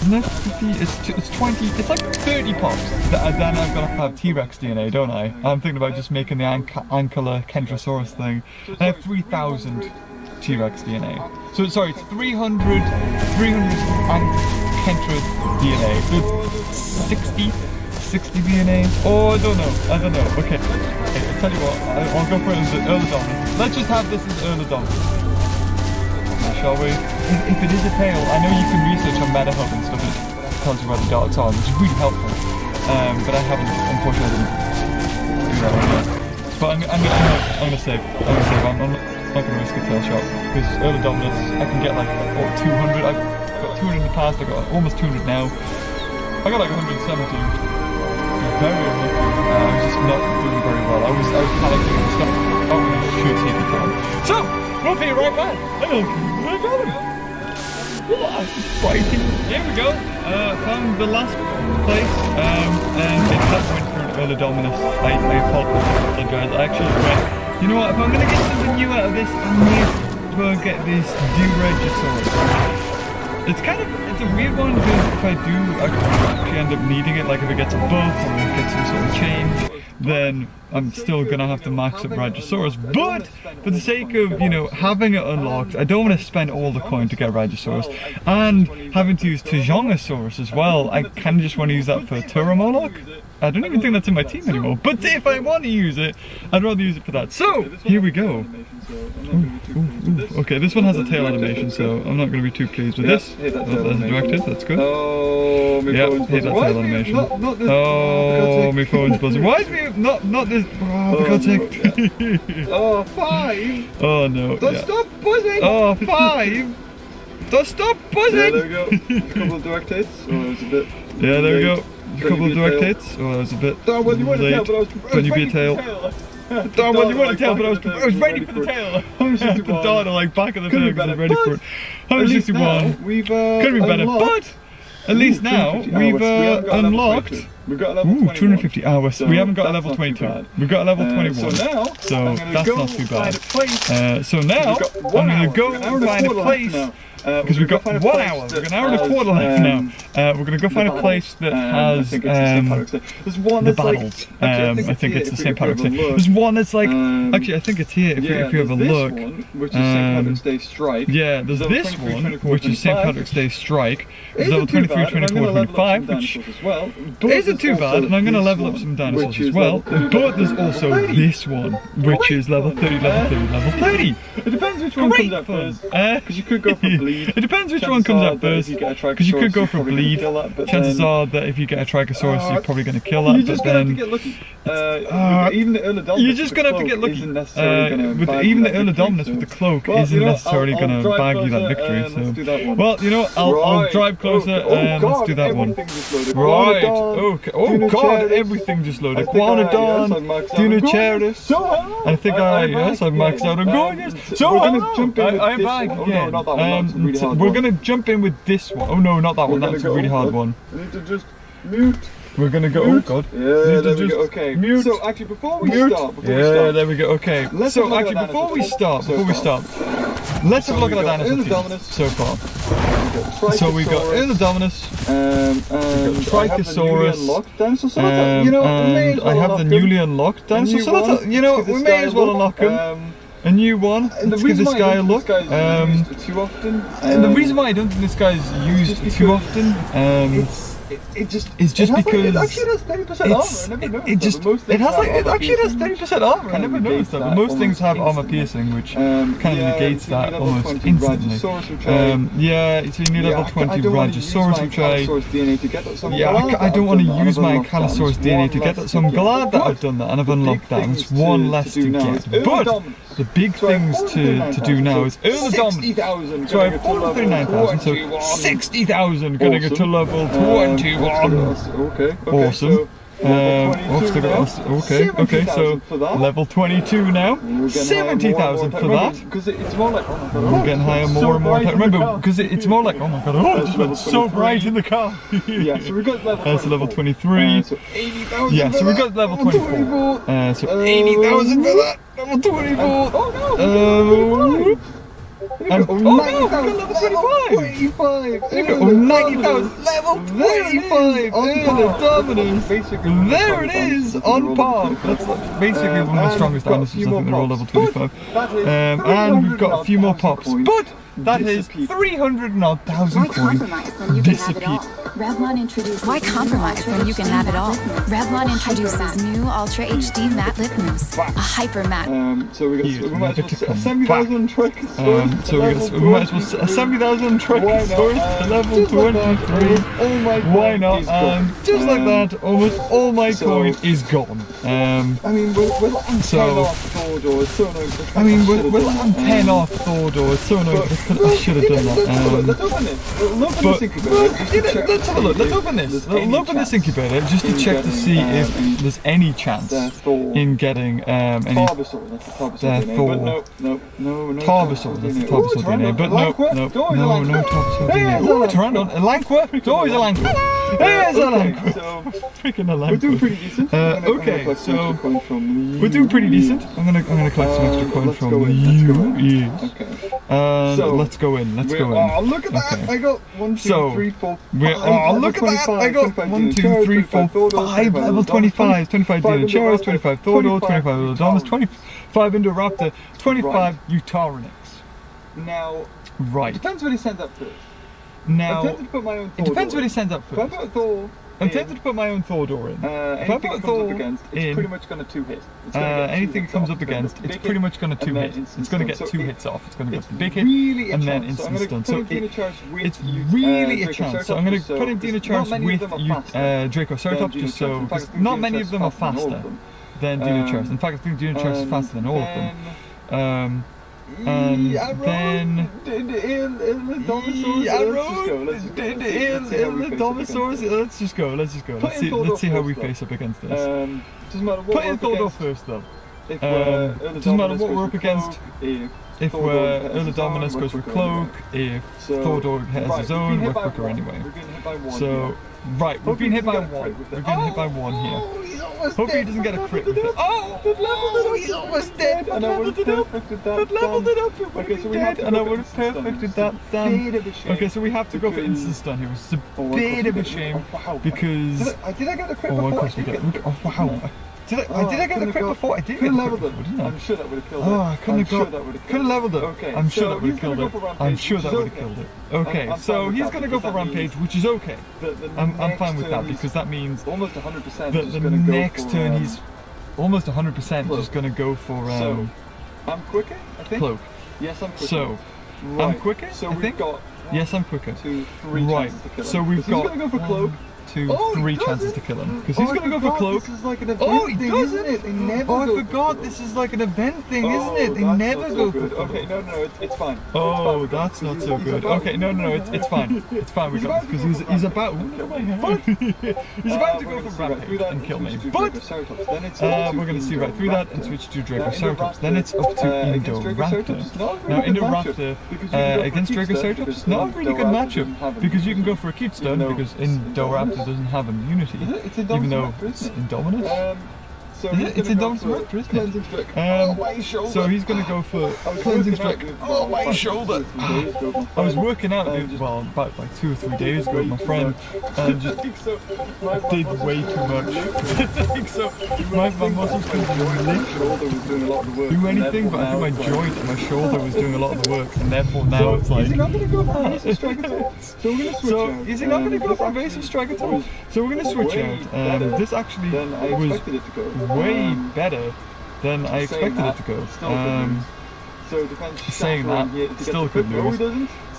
Isn't it 50? It's 20, it's like 30 pops. Then I've got to have T-Rex DNA, don't I? I'm thinking about just making the Ankylar Kentrosaurus thing. I have 3,000 T-Rex DNA. So sorry, it's 300 Kentra DNA. So it's 60 DNA. Oh, I don't know. Okay. I'll tell you what, I'll go for it as Early Dominant. Let's just have this as Early Dominant. Shall we? If it is a tail, I know you can research on MetaHub and stuff, it tells you where the darts are, which is really helpful. But I haven't, unfortunately, do that one yet. But I'm gonna save. I'm not gonna risk a tail shot because Early Dominus, I can get like 200. I've got 200 in the past. I got almost 200 now. I got like 170. Very unlucky. I was just not doing very well. I was panicking and stuff. Oh, we should take it down. So we'll be right back. Fighting. Here we go. Found the last place, and it's that point for an Early Dominus. I apologize. I actually regret. You know what? If I'm gonna get something new out of this, I may as well get this Duregisaurus. It's a weird one because if I do actually end up needing it, like if it gets a buff or it gets some sort of change, then I'm still gonna have to max up Rajasaurus. But for the sake of, you know, having it unlocked, I don't want to spend all the coin to get Rajasaurus, and having to use Tajongosaurus as well. I kind of just want to use that for Turomoloch. I don't even think that's in my team anymore, but if I want to use it, I'd rather use it for that. So here we go. Ooh. Okay, this one has a tail animation, so I'm not going to be too pleased with this. There's a direct hit, that's good. Oh, yeah, hit that tail animation. Oh, my phone's buzzing. Why is me not this? Oh, for God's sake. Oh, 5. Oh no. Don't stop buzzing. Oh, 5. Don't stop buzzing. Yeah, there we go. A couple of direct hits. Oh, it's a bit. Yeah, there we go. A couple of direct hits. Oh, that was a bit. Well, you want a tail, but I was Can you be a tail? Darn, well, you want a tail, but I was ready for the tail. The dart like back of the thing because I'm ready for it. 161. Could be better, but at least now we've unlocked. We've got a level 21. 250 hours. We haven't got a level 22. We've got a level 21. So that's not too bad. So now I'm going to go find a place. Because we've got 1 hour, we've got an hour and a quarter left now. We're going to go find a place that has the battles. I think it's the St. Patrick's Day. There's one that's like, actually I think it's here if you have a look. Which is St. Patrick's Day Strike. Yeah, there's this one, which is St. Patrick's Day Strike. There's level 23, 24, 25, which isn't too bad, and I'm going to level up some dinosaurs as well. But there's also this one, which is level 30, level 30, level 30. It depends which one comes out first. Because you could go for bleed. It depends which one comes out first, because you could go for bleed. Chances are that if you get a Trichosaurus, you're probably going to kill that, but then... Even the Early you're just going to have to get lucky. Even the Early Dominus with the cloak isn't necessarily going to bag you that victory, so... Well, you know what, I'll drive closer and let's do that one. Right, okay. Oh god, everything just loaded. Guanodon, Dinoceras. I think I've maxed out on Gorgeous. So, I'm back again. We're gonna jump in with this one. Oh no, not that one. That's a really hard one. We need to just mute. We're gonna go. Oh god. Yeah, there we go. Okay. Mute. So actually, before we start. There we go. Okay. So actually, before we start, let's have a look at our dinosaur team so far. So we've got Urlodominus, Trichosaurus, and I have the newly unlocked dinosaur. So let's, you know, we may as well unlock him. A new one. Let's give this guy a look. And the reason why I don't think this guy's used too often it's just because it actually has 30% armor. I never noticed that. But most things have armor piercing, which kind of negates that almost instantly. Yeah, so you need level 20 Rajasaurus, which I don't want to use my Ankylosaurus DNA to get that. So I'm glad that I've done that and I've unlocked that. And it's one less to get. But the big things to do now is Urlodominus. So I have 439,000, so 60,000 gonna get to level 21. Okay. Awesome. Okay, so level 22 now. 70,000 for that. Because it's more like, we're getting higher more and more. Remember, because it's more like, oh my god, it just went so bright in the car. Yeah, so we got level 24. So level 23. So 80,000. Yeah, so we got level 24. So 80,000 for that. Level 24. And, oh no, we got level 25! 90,000! Level 25! Urlodominus! There it is! On par! That's basically one of the strongest dinosaurs. I think they're all level 25. And we've got a few more pops. But that is 300,000 coins disappeared. Why compromise when you can have it all? Revlon introduces new Ultra HD Matte Lip Mousse, a hyper matte. So we might as well 70,000 Trichosaurus. So we might as well 70,000 Trichosaurus to level 23. Oh my god. Why not? Just like that, almost all my coin is gone. I mean, we're on 10 off Thordor. It's so annoying. I mean, we're on 10 off Thordor. It's so annoying. I should have done that. Let's open it. Let's have a look. Let's open this. Let's open this incubator just to check to see if there's any chance in getting any. Tarbosaur. That's the Tarbosaur DNA. But no. Tarbosaur. That's the Tarbosaur DNA. But no Tarbosaur DNA. Oh, it's random. A Lanquer. It's always a Lanquer. Here's a Lanquer. Freaking a Lanquer. We're doing pretty decent. Okay, so we're doing pretty decent. I'm gonna collect some extra coin from you. Yes. Okay. Let's go in. Let's go in. Oh, look at that! I got 1, 2, 3, 4. Oh, look at that! I got 1, 2, 3, 4, 5 level 25s. 25 Dinocheros, 25 Thordor, 25 Urlodominus, 25 Indoraptor, 25 Utarinix. Now, right. It depends what he sends up first. Now, I'm tempted to put my own Thordor. It depends what he sends up first. If I put Thor. I'm tempted to put my own Thordor in. If I put Thor against, it's pretty much going to 2-hit. Anything it comes up against, it's pretty much going to 2-hit. It's going to get 2 hits off. It's going to go to the big hit and then instant stun. So it's really a chance. So I'm going to put in Dinocheros with Dracoceratops just so, because not many of them are faster than Dinocheros. In fact, I think Dinocheros is faster than all of them. And then let's just go. Let's see how we face up against this. Put in Thordor first though. Doesn't matter what we're up against. If Urlodominus goes for Cloak, if Thordor has his own, we're quicker anyway. So, right, we've been hit by 1. We've been hit by 1 here. Hopefully he doesn't get a crit with it. Oh! He's almost dead! And I would have perfected that. Okay, so we have to. And I would have perfected that down. Okay, so we have to go for instant stun here. It's a bit of a shame because. Did I get the crit before? Of course we get. Oh wow! Did I get the crit before? I did get the crit before, didn't I? I'm sure that would have killed it. Oh, I couldn't have leveled it. Okay, I'm sure that would have killed it. I'm sure that would have killed it. Okay, so he's going to go for Rampage, which is okay. I'm fine with that because that means almost 100% that the next turn he's almost 100% just going to go for. I'm quicker, I think. Cloak. Yes, I'm quicker. So I'm quicker. So I think. Yes, I'm quicker. 2, 3 right. So we've got. He's going to go for Cloak. 2, 3 chances to kill him. Because he's going to go for Cloak. This is like an event he doesn't! I forgot, this is like an event thing, isn't it? They never go for Cloak. Okay, no, it's fine. Oh, that's not so good. Okay, no, it's fine. It's fine, we got this. Because he's about... he's about to go for Rampage and kill me. But we're going to see right through that and switch to Dracoceratops. Then it's up to Indoraptor. Now, Indoraptor against Dracoceratops, not a really good matchup. Because you can go for a cute stun, because Indoraptor doesn't have immunity, even though it's Indominus. So it's Indomitable Raptor, isn't it? So he's going to go for Cleansing Strike. Oh, my shoulder! I was working out, well, about like 2 or 3 days ago with my friend, and just did way too much. I think so. My muscles couldn't really do anything, but I think my joint and my shoulder was doing a lot of the work, and therefore now it's like... So is he not going to go for Evasive Strike at all? So we're going to switch out. This actually was way better than I expected it to go. Saying that, still could lose.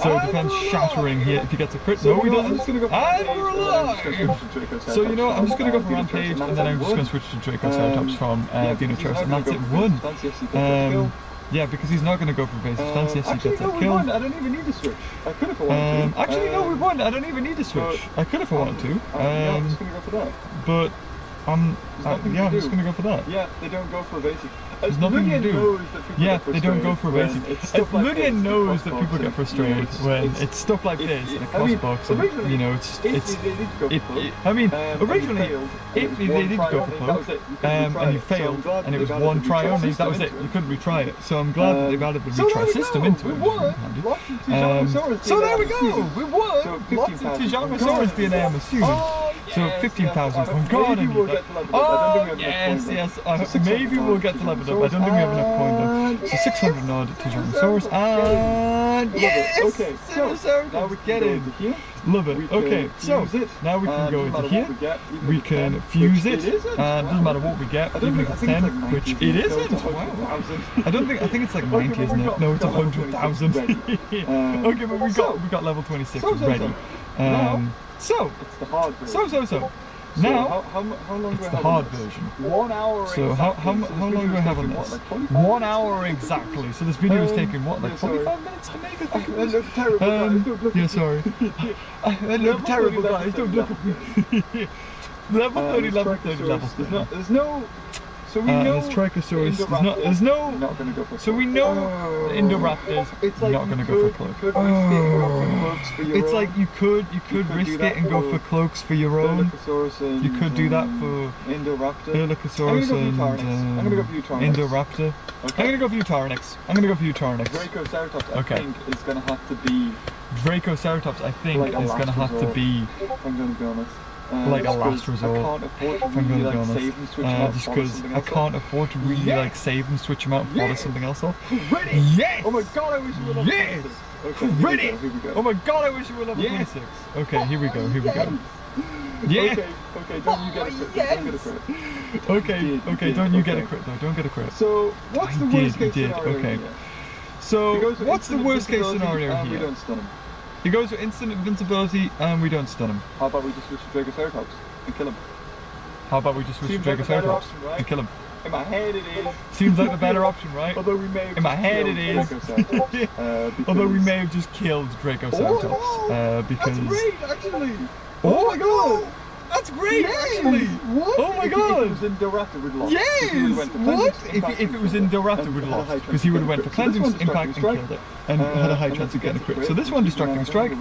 So defense shattering here if he gets a crit. No, he doesn't. And we're alive! So you know what, I'm just going to go for Rampage, and then I'm just going to switch to Dracoceratops from Dinochaurus, and that's it, won. Yeah, because he's not going to go for Evasive Stance. Yes, he gets that kill. I don't even need to switch. I could if I wanted to. Actually, no, we won. I don't even need to switch. I could if I wanted to. I'm just going to go for that. But I'm just going to go for that. Yeah, they don't go for Evasive. There's nothing to do. Yeah, they don't go for Evasive. Ludian knows that people get frustrated when it's stuff like this in a cost box, and you know, I mean, originally, if they did go for cloak, and you failed, and it was one try only, that was it. You couldn't retry it. So I'm glad that they've added the retry system into it. So there we go. We won. Lots of Tyrannosaurus DNA, I'm assuming. So 15,000 coin. God, I need that. Oh, yes. Maybe we'll get to level up. I don't think we have enough coin though. So 600 odd Tyrannosaurus. And yes! Okay, so now we get in. Love it. Okay, so now we can go into here. We can fuse it. And doesn't matter what we get, even if it's 10, which it isn't. Wow. I think it's like 90, isn't it? No, it's 100,000. Okay, but we got level 26 ready. So now it's the hard version. 1 hour. So how long do I have on this? 1 hour exactly. So this video is taking what, like 45 minutes to make? I think. That looks terrible. Yeah, sorry. That looked terrible, guys. Don't look at me. Level 30, level 30, level 30. There's no. So we know there's Trichosaurus. There's no. Not gonna go for. So we know Indoraptors not gonna go for cloak. It's like you could risk it and go for cloaks for your own. You could do that for Indoraptor and I'm gonna go for Utarinix. Indoraptor. I'm gonna go for Utarinix. Dracoceratops, I think, is gonna have to be. Dracoceratops, I think, is gonna have to be. I'm gonna be honest. Like a last resort. I can't afford to really like save and switch him out. Just because I can't afford to really like save and switch him out and fodder something else off. Ready! Yes! Oh my god, I wish you were level 26. Okay, ready! Oh my god, I wish you were level 26. Okay, here we go. Yeah! Okay, don't you get a crit. Don't get a crit. Okay, don't you get a crit though. Don't get a crit. So, what's the worst case scenario here? So, what's the worst case scenario here? We don't stun him. He goes for instant invincibility and we don't stun him. How about we just switch to Dracoceratops and kill him? And kill him? In my head it is. Seems like the better option, right? Although we may have in my head it is. Although we may have just killed Dracoceratops because. That's great, actually. Oh my god! That's great, actually! What? Oh my god! If it was Indoraptor, we'd lost. Yes! What? If it was Indoraptor, we'd lost. Because he would have went for Cleansing Impact and killed it. And had a high chance of getting a crit. So this one, Distracting Strike,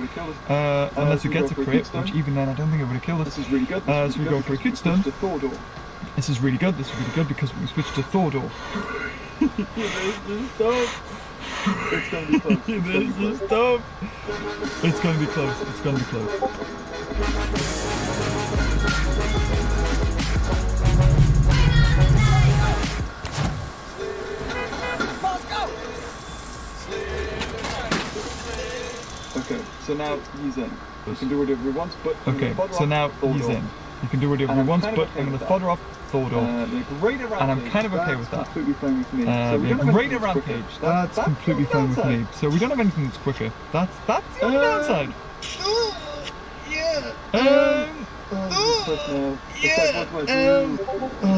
unless it gets a crit, which even then I don't think it would have killed us. This is really good. So we go for a Acute Stun. This is really good because we switched to Thordor. It's gonna be close. This is tough. It's gonna be close. It's gonna be close. Okay, so now he's in. You can do whatever he wants, but okay, so now he's in. You can do whatever he wants, but I'm going to fodder off Thordor. And I'm kind of okay with that. Completely fine with me. Greater Rampage. That's completely fine with me. So we don't have anything that's quicker. That's the only downside.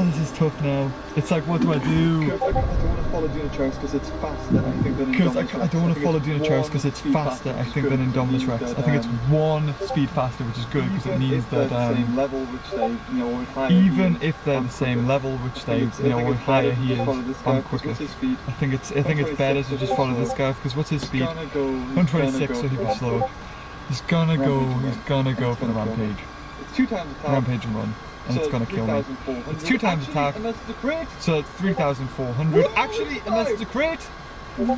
This is tough now. It's like, what do I do? I don't want to follow Dinochaurus because it's faster, I think, than Indominus. I don't want to follow Dinochaurus because it's faster, I think, than Indominus Rex. I think it's 1 speed faster, which is good because it means that even if they're the same level, which they, or higher he is, I'm quicker. I think it's better to just follow this guy because what's his speed? 126, so he'd be slower. He's gonna go for the Rampage. It's 2 times attack. Rampage and run. and it's gonna kill me. It's 2 times attack, so it's 3,400. Actually, unless it's a crit. Wow!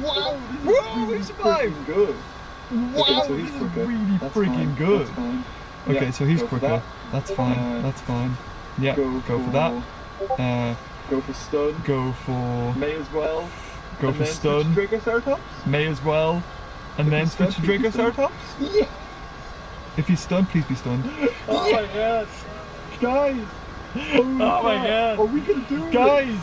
Whoa, he survived! Good. Wow, so this he's is quicker. really That's freaking fine. good. That's fine. Okay, Yeah, so he's go for quicker. that. That's fine. That's fine. Yeah, go for that. Go for stun. Go for. May as well. Go And for then stun. switch to Dracoceratops? May as well. And then switch to Dracoceratops? Yeah! If he's stunned, please be stunned. Oh my god! Guys! Oh my god! Are we gonna do this? Guys!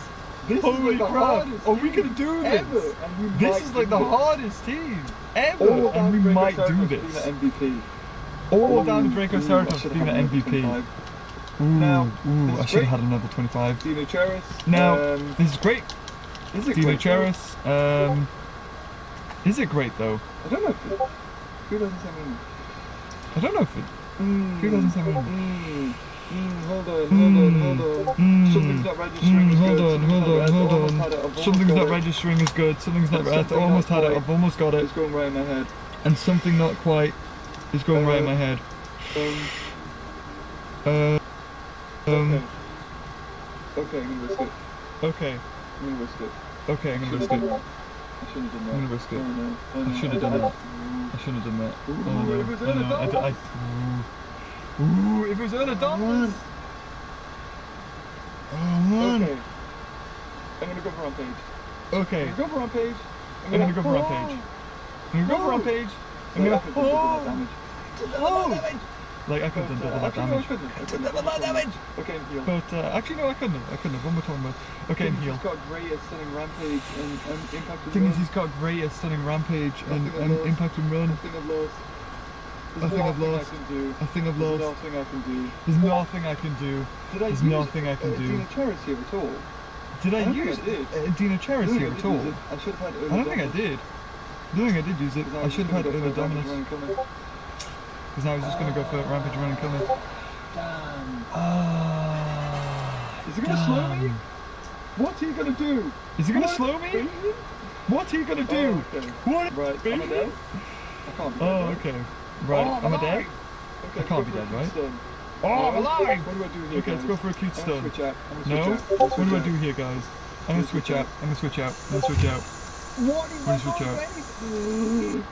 This Holy is like the crap! hardest Are we gonna do this? ever, and we This might is like do the it. hardest team ever, All and we down to might do Dracoceratops this. being the MVP. All down to I Dracoceratops should being the have had MVP. 25. Ooh, Now, ooh, this I is should have great. had another 25. Dinocheris. Now, this is great. Is it great, Dinocheris, is it great though? I don't know if it... Who doesn't say me? I don't know if it... Who doesn't say me? Hold on. Something's not registering as Hold good. on. Something's not registering as good. Something's not... I've almost had it. I've almost got it. It's going right in my head. And something not quite is going right in my head. Okay. Okay, I'm gonna risk it. Okay. I'm gonna risk it. Okay, I'm gonna risk it. I shouldn't have done that. I'm gonna risk it. Oh, no. Oh, no. I should have done that. I shouldn't have done that. Oh no. If it was Oh no. Ooh, if it was Ernadon! Oh man. Okay. I'm gonna go for Rampage. Okay. I'm gonna go for Rampage. I'm gonna go for Rampage. I'm gonna go for Rampage. I'm gonna... Oh! Like, I could have done double that damage. Double that damage! Okay, and heal. But, actually, no, I couldn't have. I couldn't have. What am I talking about? Okay, and heal. He's got greater stunning Rampage and Impact The and thing Run. is, he's got greater stunning Rampage and Nothing I've Impact and Run. Nothing I've lost. I think I've lost. I can do. I think I've There's lost. nothing I can do. There's nothing I can do. Did I There's use nothing I can do. Dinocheris here at all? Did I don't use think I did. Dinocheris here at all? I should have had I don't think I did. I don't think I did use it. I should have had Early Dominus. Because I was just going to go for Rampage Run and kill me. Is he going to slow me? What's he going to do? Is he going to slow me? What's he going to do? Oh, okay. What? Right, am I dead? I can't be dead, Oh, right? okay. Right, Oh, am I I'm dead? alive. Okay, I can't be go dead, for a right? stun. Oh, I'm alive! What do I do here, Okay, let's guys? go for a cute I'm stun. gonna switch out. I'm gonna No? switch out. What do I do here, guys? I'm gonna switch out. I'm gonna switch out. I'm gonna switch out. What? He's I'm gonna not switch going out. for anything.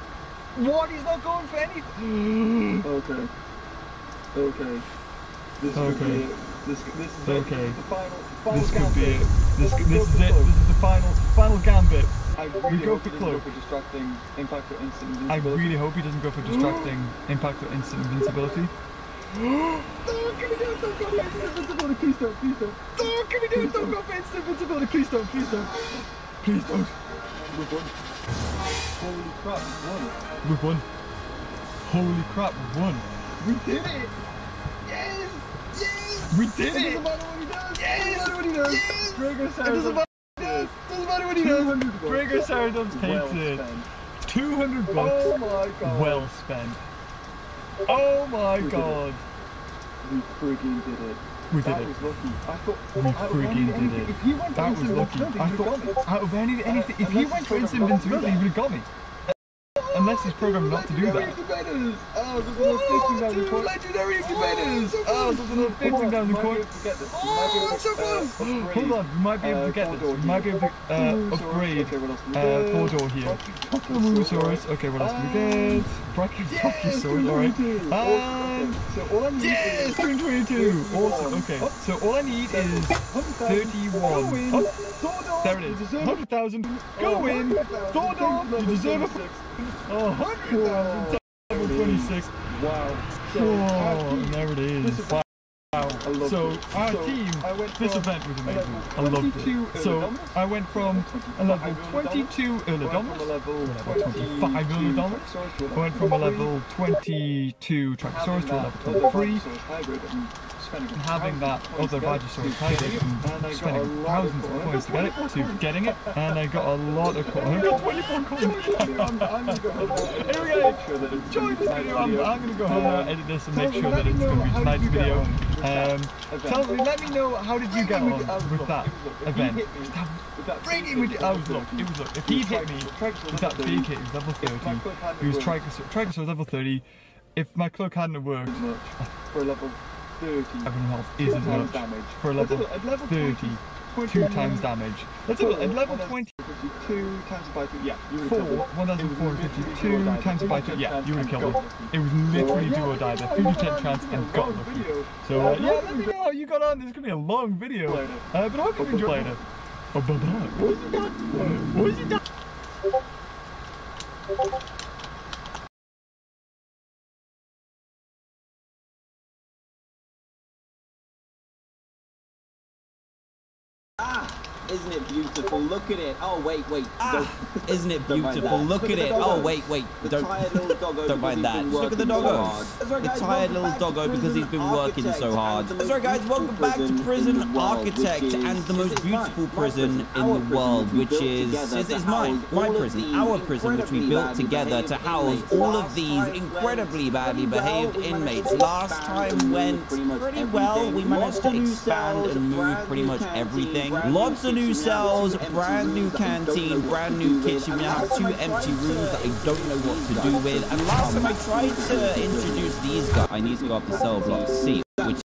What? He's not going for anything. Okay. Okay. This is Okay. gonna be it. This is Okay. it. The final This could gambit. be it. This Let's is go it. for This cloak. is the final gambit. I We really go hope for he doesn't cloak. go for distracting impact or instant I invincibility. really hope he doesn't go for distracting impact or instant invincibility. Don't give me that! Don't go for instant invincibility! Please don't! Please don't! Don't give me that! Don't go for instant invincibility! Please don't! Please don't! Please don't! We've won. Holy crap! We won. We've won. Holy crap! We've won. We did it! Yes! Yes! We did It it! doesn't matter what he does! Yes! It doesn't matter what he does! Yes! Drago It doesn't matter. Doesn't matter what he does. Drago Saradoms takes it. 200 bucks. Oh my god. Well spent. Oh my We did it. god. We frigging did it. We did That it. was lucky. I thought We frigging did it. If he went That was instant lucky. invincibility, I he would've got me. thought out of anything, if he went for instant invincibility, he would have got me. Unless he's programmed not to do that. Incubators! Oh, there's another 15,000 coins. Legendary incubators! Oh, there's another 15,000 coins. Oh, I'm so close! Hold on, we might be able to get this. We might be able to upgrade four-door here. Mosasaurus. Okay, what else can we get? Brachiosaurus, alright. And... Yes! 222! Awesome, okay. So all I need is 31. Oh, there it is. 100,000. Go in! Thordor, you deserve a... 100,000. 26. Wow. Oh, and there it is. Wow. So our team, this event was amazing. I loved it. So I went from a level 22 Earlodomus to a level 25 Earlodomus. I went from a level 22 Trachosaurus to a level 23. And having that other Vagisaurus hybrid and spending thousands of coins to get it, to getting it, and I got a lot of coins. I got 24 coins! Anyway, enjoy this video. I'm going to go home now, edit this, and make sure that it's going to be tonight's video. Let me know, how did you get on with that event? It was look. If he hit me with that big hit, he was level 30. He was Trichosaurus level 30. If my cloak hadn't worked, for a level Everyone health isn't much for a level 30. 2 times damage. Let's have a look. At level 20. 2 times by 2. Yeah, you would 1,452 times by 2. Yeah, you would have killed him. It was literally do or die there. 50% chance and got lucky. So, yeah, let me know how you got on. This is going to be a long video. But I hope you enjoyed it. Oh, bye-bye. What is he done? Isn't it beautiful? Look at it. Oh, wait. Isn't it beautiful? Look at it. Oh, wait. Don't mind that. Just look at the doggo. The tired little doggo because he's been working so hard. That's right, guys. Welcome back to Prison Architect and the most beautiful prison in the world, which is mine. My prison. Our prison, which we built together to house all of these incredibly badly behaved inmates. Last time went pretty well. We managed to expand and move pretty much everything. Lots of new cells, brand new canteen, brand new kitchen. We now have 2 empty rooms that I don't know what to do with. And last time I tried to introduce these guys, I need to go up to cell block C, which